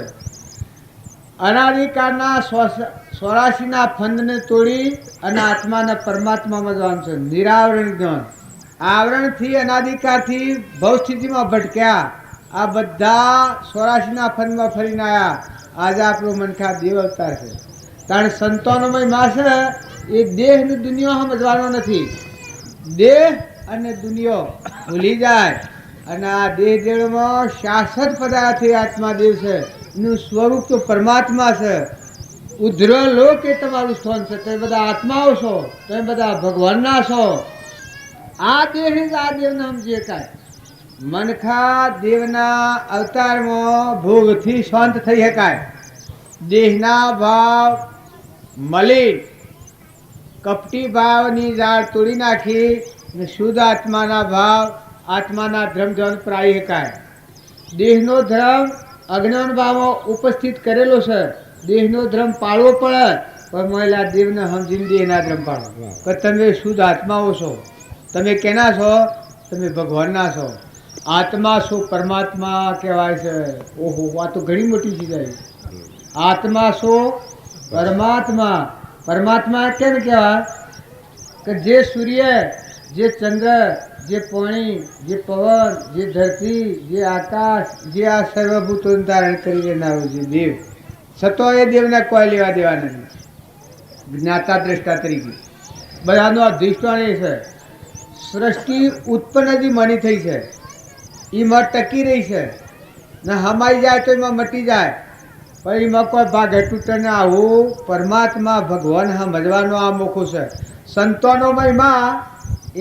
અનાદિકાળના 84ના ફંદને તોડી અને આત્માના પરમાત્મામાં જવાનું છે. નિરાવરણ જ્ઞાન. આવરણથી અનાદિકાળથી ભવસ્થિતિમાં ભટક્યા. આ બધા 84ના ફંદમાં ફરીને આવ્યા. આજે આપણો મનખા દેવ અવતાર છે. કારણ સંતાનોમય માં છે એ દેહ ને દુનિયા સમજવાનો નથી. દેહ અને દુનિયા ભૂલી જાય અને આ દેહ દેહમાં શાશ્વત પદાર્થ આત્મા દેવ છે. એનું સ્વરૂપ તો પરમાત્મા છે. ઉધ્ર લોક એ તમારું સ્થાન છે. તમે બધા આત્માઓ છો, તમે બધા ભગવાનના છો. આ દેહ જ આ દેવને સમજી શકાય. મનખા દેવના અવતારમાં ભોગથી શાંત થઈ શકાય. દેહના ભાવ મલિન કપટી ભાવની ઝાડ તોડી નાખી ને શુદ્ધ આત્માના ભાવ આત્માના ધર્મ ધ્યાન પ્રાઈ શકાય. દેહનો ધર્મ અજ્ઞાન ભાવમાં ઉપસ્થિત કરેલો છે. દેહનો ધર્મ પાળવો પડે પણ મહિલા દેવને સમજીને દેહના ધર્મ પાળો કે તમે શુદ્ધ આત્માઓ છો. તમે કેના છો? તમે ભગવાનના છો. આત્મા શું પરમાત્મા કહેવાય છે. ઓહો, આ તો ઘણી મોટી ચીજ આવી. આત્મા શું પરમાત્મા. પરમાત્મા કેમ કહેવાય કે જે સૂર્ય, જે ચંદ્ર, જે પાણી, જે પવન, જે ધરતી, જે આકાશ, જે આ સર્વભૂતોનું ધારણ કરી લેનારો છે દેવ. છતાં એ દેવને કોઈ લેવા દેવા નથી. જ્ઞાતા દ્રષ્ટા તરીકે બધાનો આ દૃષ્ટાંત એ છે. સૃષ્ટિ ઉત્પન્ન જે મની થઈ છે એમાં ટકી રહી છે ને હમાઈ જાય તો એમાં મટી જાય. પણ એમાં કોઈ ભાગ તૂટે ને આવું પરમાત્મા ભગવાન સમજવાનો આ મોખો છે. સંતોનોમાં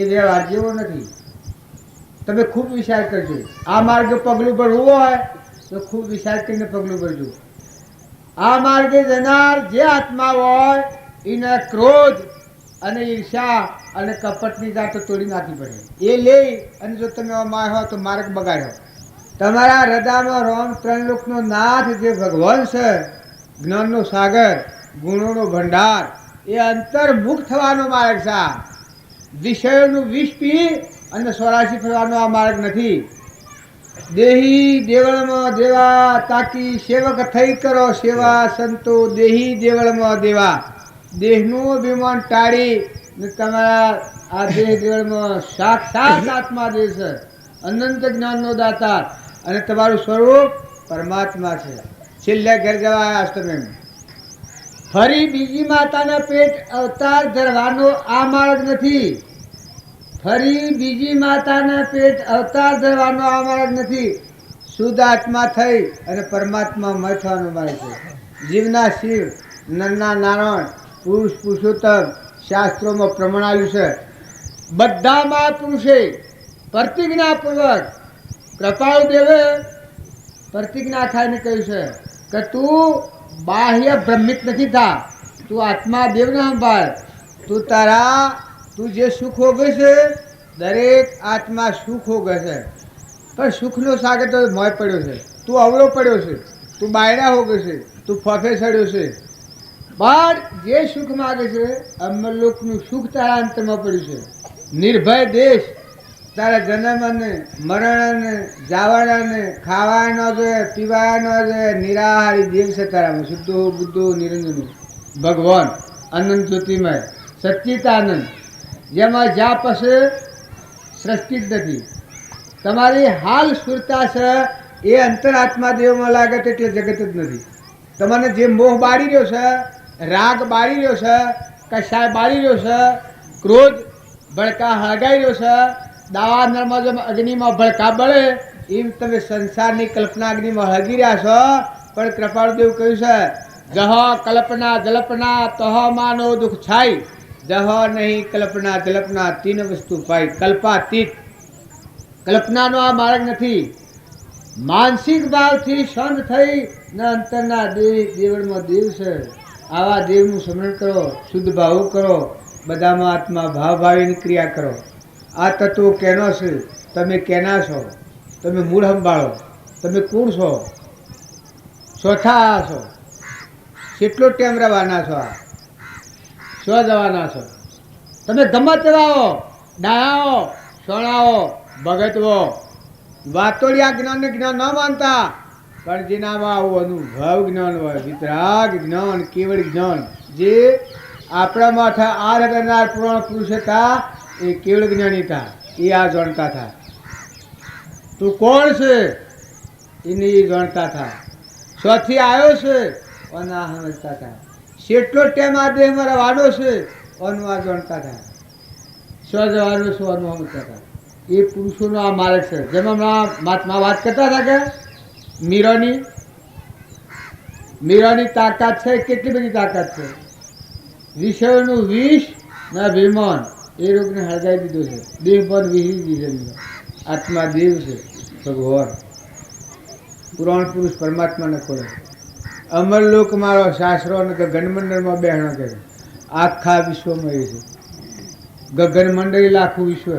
એ વ્યવહાર જેવો નથી. તમે ખૂબ વિચાર કરજો. આ માર્ગે પગલું ભરવું હોય તો ખૂબ વિચાર કરીને પગલું ભરજો. આ માર્ગે જનાર જે આત્મા હોય એને ક્રોધ અને ઈર્ષા અને કપટની જાતો તોડી નાખવી પડે. એ લઈ અને જો તમે અમાર હો તો માર્ગ બગાડો. તમારા હૃદયમાં રોમ ત્રણ લોકનો નાથ જે ભગવાન છે, જ્ઞાનનો સાગર, ગુણોનો ભંડાર, એ અંતર્મુખ થવાનો માર્ગ છે. વિષયોનું વિષ પી અને સ્વરાશી ફરવાનો આ માર્ગ નથી. દેહી દેવળમાં દેવા તાકી સેવક થઈ કરો સેવા સંતો. દેહી દેવળમાં દેવા. દેહનું અભિમાન ટાળી ને તમારા આ દેહ દેવળમાં સાક્ષાત આત્મા દેહ છે. અનંત જ્ઞાનનો દાતા અને તમારું સ્વરૂપ પરમાત્મા છે. છેલ્લે ઘર જવા આવ્યા તમે. ફરી બીજી માતાના પેટ અવતાર ધરવાનો આ માર્ગ નથી. ફરી બીજી માતાના પેટ અવતાર ધરવાનો આ માર્ગ નથી. શુદ્ધ આત્મા થઈ અને પરમાત્મા મય થવાનો માર્ગ છે. જીવના શિવ, નરના નારાયણ, પુરુષ પુરુષોત્તમ શાસ્ત્રોમાં પ્રમાણ આવ્યું છે. બધા મહાપુરુષે પ્રતિજ્ઞાપૂર્વક કૃપાળુદેવે પ્રતિજ્ઞા ખાઈને કહ્યું છે કે તું બાહ્ય ભ્રમિત નથી થા, તું આત્મા દેવને સંભાળ. તું જે સુખ હોગે છે દરેક આત્મા સુખ હોગે છે, પણ સુખનો સાગર તો મોય પડ્યો છે. તું અવળો પડ્યો છે, તું બાયડા હોગે છે, તું ફફે સડ્યો છે. પણ જે સુખ માગે છે અમરલોકનું સુખ તારા અંતરમાં પડ્યું છે. નિર્ભય દેશ, તારા જન્મને મરણને જાવાને ખાવાનો છે પીવાનો છે નિરાહારી દેવ છે તારામાં. શુદ્ધો બુદ્ધો નિરંજનો ભગવાન અનંત જ્યોતિમય સચ્ચિતાનંદ, જેમાં જ્યાં પાસે સૃષ્ટિ જ નથી. તમારી હાલ સુરતા છે એ અંતરાત્મા દેવમાં લાગે એટલે જગત જ નથી. તમને જે મોહ બાળી રહ્યો છે, રાગ બાળી રહ્યો છે, કશાય બાળી રહ્યો છે, ક્રોધ ભડકા હળગાઈ રહ્યો છે, દાવા નર્મા જેમ અગ્નિમાં ભડકા બળે એમ તમે સંસારની કલ્પના અગ્નિમાં હળગી રહ્યા છો. પણ કૃપાળુદેવ કહ્યું છે જહ કલ્પના જલ્પના તહ માનો દુઃખ છાય, જહ નહીં કલ્પના જલ્પના તીન વસ્તુ પાય. કલ્પાતીત, કલ્પનાનો આ માર્ગ નથી. માનસિક ભાવથી શાંત થઈ ને અંતરના દેવળમાં દેવ છે આવા દેવનું સ્મરણ કરો, શુદ્ધ ભાવ કરો, બધામાં આત્મા ભાવ ભાવીની ક્રિયા કરો. આ તત્વો કેનો છે, તમે કેના છો, તમે મૂળ સંભાળો, તમે કોણ છો, ચોથા છો, કેટલો ટેમ રહેવાના છો, શું જવાના છો. તમે ગમે તેવાઓ ડાયાઓ સોણાઓ ભગતવો વાતોડિયા જ્ઞાનને જ્ઞાન ન માનતા, પણ જેનામાં આવું અનુભવ જ્ઞાન હોય, વિતરાગ જ્ઞાન, કેવળ જ્ઞાન, જે આપણા માથે આર કરનાર પુરાણ પુરુષ હતા એ કેવળ જ્ઞાની હતા. એ આ જાણતા હતા તું કોણ છે એને એ જાણતા હતા. સ્વથી આવ્યો છે અને આ સમજતા હતા. કેટલો ટેમ આ દેહમાં રહેવાનો છે અનુ આ જાણતા હતા. સ્વ જવાનો સ્વ અનુ સમજતા હતા. એ પુરુષોનો આ માર્ગ છે. જેમાં મહાત્મા વાત કરતા હતા કે મીરાની તાકાત છે, કેટલી બધી તાકાત છે. વિષયોનું વિષ ને અભિમાન એ રોગને હળગાવી દીધો છે. દેહ પર વિહરી દીધેલો આત્મા દેવ છે ભગવાન. પુરાણ પુરુષ પરમાત્માને ખોલે. અમરલોક મારો શાસ્ત્રો અને ગગનમંડળમાં બહેણો કરે. આખા વિશ્વમાં એ છે. ગગનમંડળ લાખું વિશ્વ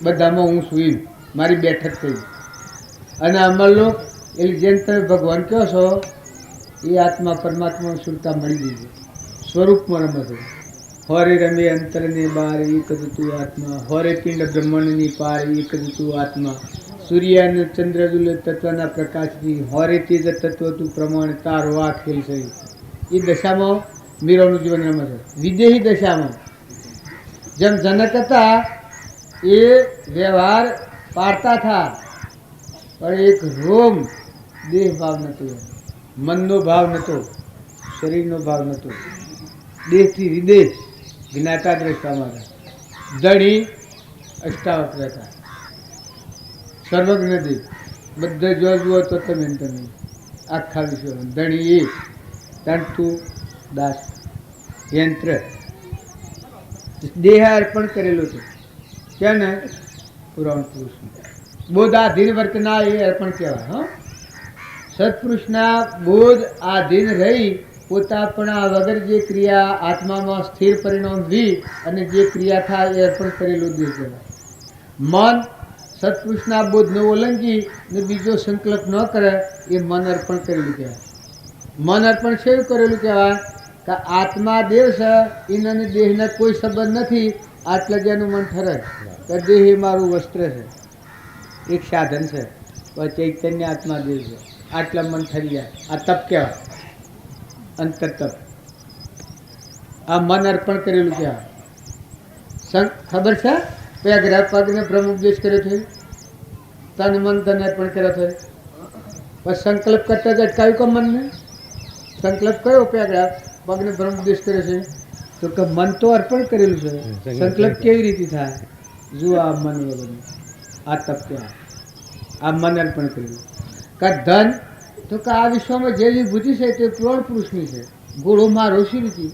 બધામાં હું છું, મારી બેઠક થઈ. અને અમરલોક એટલે જેમ તમે ભગવાન કહો છો એ આત્મા પરમાત્મા સુરતા મળી ગઈ છે. સ્વરૂપમાં રમે છે. હોરે રમે અંતરને બાર એક જ તું આત્મા, હોરે પિંડ બ્રહ્માંડની પાર એક જ તું આત્મા, સૂર્ય અને ચંદ્રદુલ તત્વના પ્રકાશથી હોરે તેજ તત્વ તું પ્રમાણ તારો આ ખેલ છે. એ દશામાં મીરાનું જીવન રમે છે. વિદેહી દશામાં જેમ જનક હતા એ વ્યવહાર પાડતા હતા, પણ એક રોમ દેહ ભાવ નહોતો, મનનો ભાવ નહોતો, શરીરનો ભાવ નહોતો. દેહથી વિદેશ જ્ઞાતા દ્રષ્ટામાં હતા. ધણી અષ્ટાવક્ર હતા, સર્વજ્ઞ દેવ. બધા જો જુઓ તો તમે આખા વિશ્વમાં ધણી એ તંતુ દાસ યંત્ર દેહ અર્પણ કરેલું છે. છે ને પુરાણ પુરુષનું બોધ આધીન વર્તના એ અર્પણ કહેવાય. હા, સત્પુરુષના બોધ આધીન રહી પોતાપણા વગર જે ક્રિયા આત્મામાં સ્થિર પરિણામ વી અને જે ક્રિયા થાય એ અર્પણ કરેલું દેહ કહેવાય. મન સત્પુરુષના બોધને ઓલંગી ને બીજો સંકલ્પ ન કરે એ મન અર્પણ કરેલું કહેવાય. મન અર્પણ શેવું કરેલું કહેવાય કે આત્મા દેવ છે એના દેહને કોઈ સંબંધ નથી. આટલા જેનું મન ઠરે કે દેહ એ મારું વસ્ત્ર છે, એક સાધન છે, પણ ચૈતન્ય આત્મા દેવ છે. આટલા મન ઠરી જાય. આ તપ કહેવાય, અંતર તપ. આ મન અર્પણ કરેલું કહેવાય. ખબર છે પેગરા પગને બ્રહ્મ ઉપદેશ કર્યો છે, તન મન તને અર્પણ કર્યો છે. પછી સંકલ્પ કરતા જ અટકાવ્યું કે મનને સંકલ્પ કયો પેગરા પગને બ્રહ્મ ઉપદેશ કર્યો છે તો કે મન તો અર્પણ કરેલું છે. સંકલ્પ કેવી રીતે થાય? જુઓ આ મન વગરનું આ તપ કહેવાય. આ મન અર્પણ કરેલું. કે ધન તો કે આ વિશ્વમાં જે વિભૂતિ છે તે પુરાણ પુરુષની છે. ઘોડો મારો શી રીતે?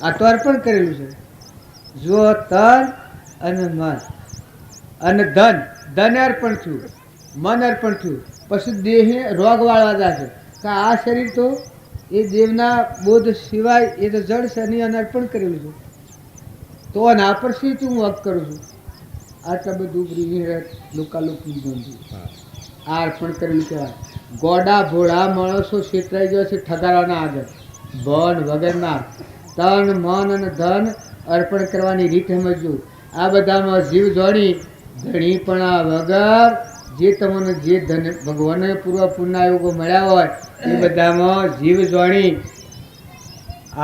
આ તો અર્પણ કરેલું છે. જો તન અને મન અને ધન. ધન અર્પણ થયું, મન અર્પણ થયું, પછી દેહ રોગ વાળવા જશે કે આ શરીર તો એ દેવના બોધ સિવાય એ તો જળ છે એની એને અર્પણ કરેલું છે, તો ના પર શું હું વક કરું છું. આટલા બધું લોકાલોકની નોંધ્યું. આ અર્પણ કરેલું કહેવાય. ગોડા ભોળા માણસો છેતરાઈ ગયો છે ઠગારાના આગળ, ભણ વગરના. તન મન અને ધન અર્પણ કરવાની રીત સમજવું. આ બધામાં જીવ જોડી ધણીપણા વગર જે તમને જે ધન ભગવાને પૂર્વ પુણ્યયોગો મળ્યા હોય એ બધામાં જીવ જોડી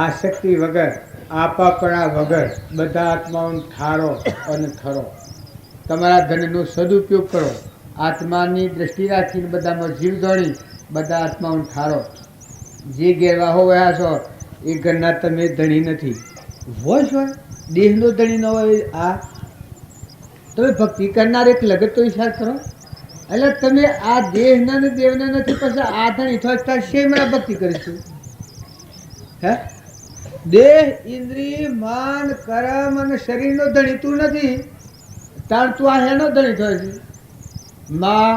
આસક્તિ વગર, આપાપણા વગર બધા આત્માઓને ઠારો અને થરો. તમારા ધનનો સદુપયોગ કરો. આત્માની દ્રષ્ટિ રાખીને બધામાં જીવ જોડી બધા આત્માઓને ઠારો. જે ગેરવાહો વયા છો એ ઘરના તમે ધણી નથી. હોય છો દેહનો ધણી ન હોય. આ તમે ભક્તિ કરનાર એક લગત તો વિચાર કરો. એટલે તમે આ દેહના ને દેવના નથી, પછી આ ધણી થોડા શેમરા ભક્તિ કરીશું. હે દેહ ઇન્દ્રિય મન કર્મ અને શરીરનો ધણી તું નથી, તાણ તું આ હેનો ધણી થયો છે. મા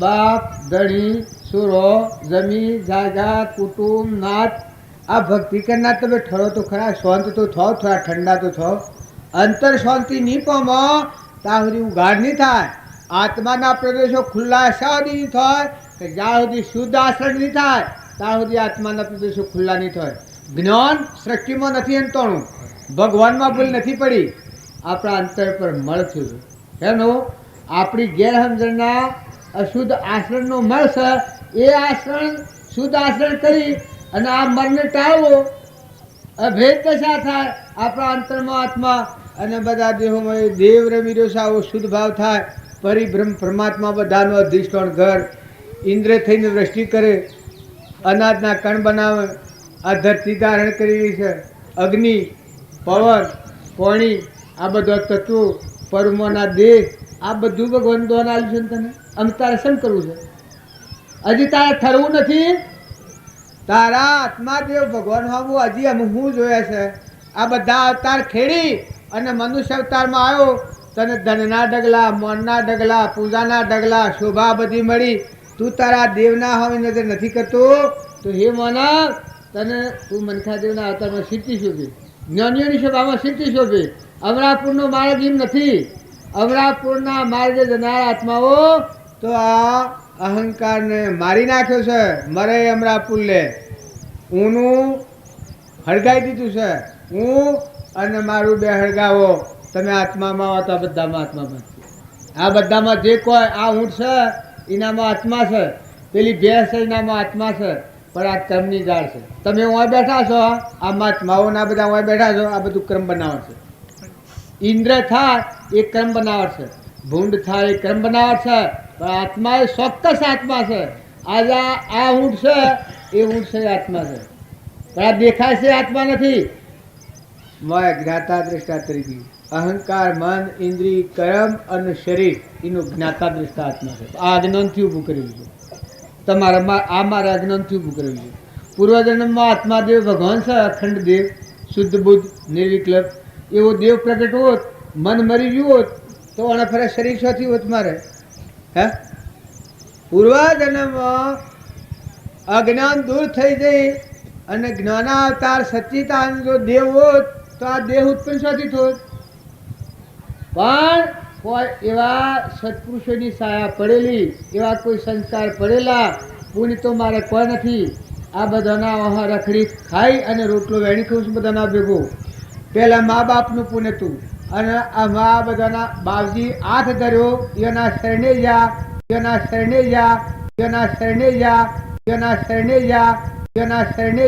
બાપ ધણી સુરો જમી જાગા કુટુંબ નાથ આ ભક્તિ કરનાર તમે ઠરો તો ખરા. શાંત તો થો, થોડા ઠંડા તો થો. અંતર શાંતિ નહીં પામો ત્યાં સુધી ઉઘાડ નહીં થાય. આત્માના પ્રદેશો ખુલ્લા શા સુધી નહીં થાય કે જ્યાં સુધી શુદ્ધ આચરણ નહીં થાય ત્યાં સુધી આત્માના પ્રદેશો ખુલ્લા નહીં થાય. જ્ઞાન સૃષ્ટિમાં નથી અંતોણું, ભગવાનમાં ભૂલ નથી પડી, આપણા અંતર પર મળ થયું છે. એનો આપણી ગેરસમજણના અશુદ્ધ આચરણનો મળ છે. એ આચરણ શુદ્ધ આચરણ કરી અને આ મરને ટાળવો. અભેદ દશા થાય આપણા અંતરમાં આત્મા અને બધા દેહોમાં દેવ રમી રહ્યો છે. આવો શુદ્ધ ભાવ થાય. પરિબ્રહ્મ પરમાત્મા બધાનું અધિષ્ઠાન ઘર. ઇન્દ્ર થઈને વૃષ્ટિ કરે, અનાજના કણ બનાવે. આ ધરતી ધારણ કરેલી છે. અગ્નિ, પવન, પાણી આ બધા તત્વો, પરમોના દેહ આ બધું ભગવાન દ્વારા આવ્યું છે ને તને. અમે તારે શું કરવું છે? હજી તારે ઠરવું નથી. તારા આત્માદેવ ભગવાન હોવું હજી અમે હું જોયા છે. આ બધા અવતાર ખેડી અને મનુષ્ય અવતારમાં આવ્યો. તને ધનના ડગલા, મનના ડગલા, પૂજાના ડગલા, શોભા બધી મળી. તું તારા દેવના હવે નજર નથી કરતો તો હે માનવ તને તું મનખાદેવના અવતારમાં સિદ્ધિ શોભી, જ્ઞાનીઓની સભામાં સિદ્ધિ શોભી. અમરાપુરનો માર્ગ એમ નથી. અમરાપુરના માર્ગે જનાર આત્માઓ તો આ અહંકારને મારી નાખ્યો છે. મરે અમરાપુર લે ઊનું હળગાઈ દીધું છે. હું અને મારું બે હળગાવો. તમે આત્મામાં આવો તો આ બધામાં આત્મામાં. આ બધામાં જે કોઈ આ ઊંટ છે એનામાં આત્મા છે, પેલી ભેંસ છે એનામાં આત્મા છે, પણ આ કર્મની જાળ છે. તમે અહીં બેઠા છો, આ મહાત્માઓના બધા અહીં બેઠા છો, આ બધું કર્મ બનાવટ છે. ઇન્દ્ર થાય એ કર્મ બનાવટ છે, ભૂંડ થાય એ કર્મ બનાવટ છે, પણ આત્મા એ ચોક્કસ આત્મા છે. આજે આ ઊંટ છે એ ઊંટ છે આત્મા છે, પણ આ દેખાય છે આત્મા નથી. મોય જ્ઞાતા દ્રષ્ટા તરીકે અહંકાર, મન, ઇન્દ્રિય, કર્મ અને શરીર એનું જ્ઞાતા દ્રષ્ટા આત્મા છે. આ અજ્ઞાનથી ઊભું કરેલું છે. તમારા આ મારા અજ્ઞાનથી ઊભું કરેલું છે. પૂર્વજન્મમાં આત્માદેવ ભગવાન છે, અખંડ દેવ, શુદ્ધ બુદ્ધ, નિર્વિકલ્પ. એવો દેવ પ્રગટ હોત, મન મરી ગયું હોત તો આને ફરે શરીર શોથી હોત મારે. હે પૂર્વજન્મમાં અજ્ઞાન દૂર થઈ જઈ અને જ્ઞાનાવતાર સચ્ચિદાનંદ જો દેવ હોત તો આ દેહ ઉત્પન્ન શોથી થોત. પણ કોઈ એવા સત્પુરુષોની સાયા પડેલી, એવા કોઈ સંસ્કાર પડેલા પુણ્ય તો મારે કોઈ નથી. આ બધાના વહા રખડી ખાઈ અને રોટલો વેણી ખાઉં છું બધાના ભેગો. પહેલાં મા બાપનું પુણ્ય હતું અને આ મા બધાના બાપજી હાથ ધર્યો, એના શરણે જા, એના શરણે જા, એના શરણે જા, એના શરણે જા, એના શરણે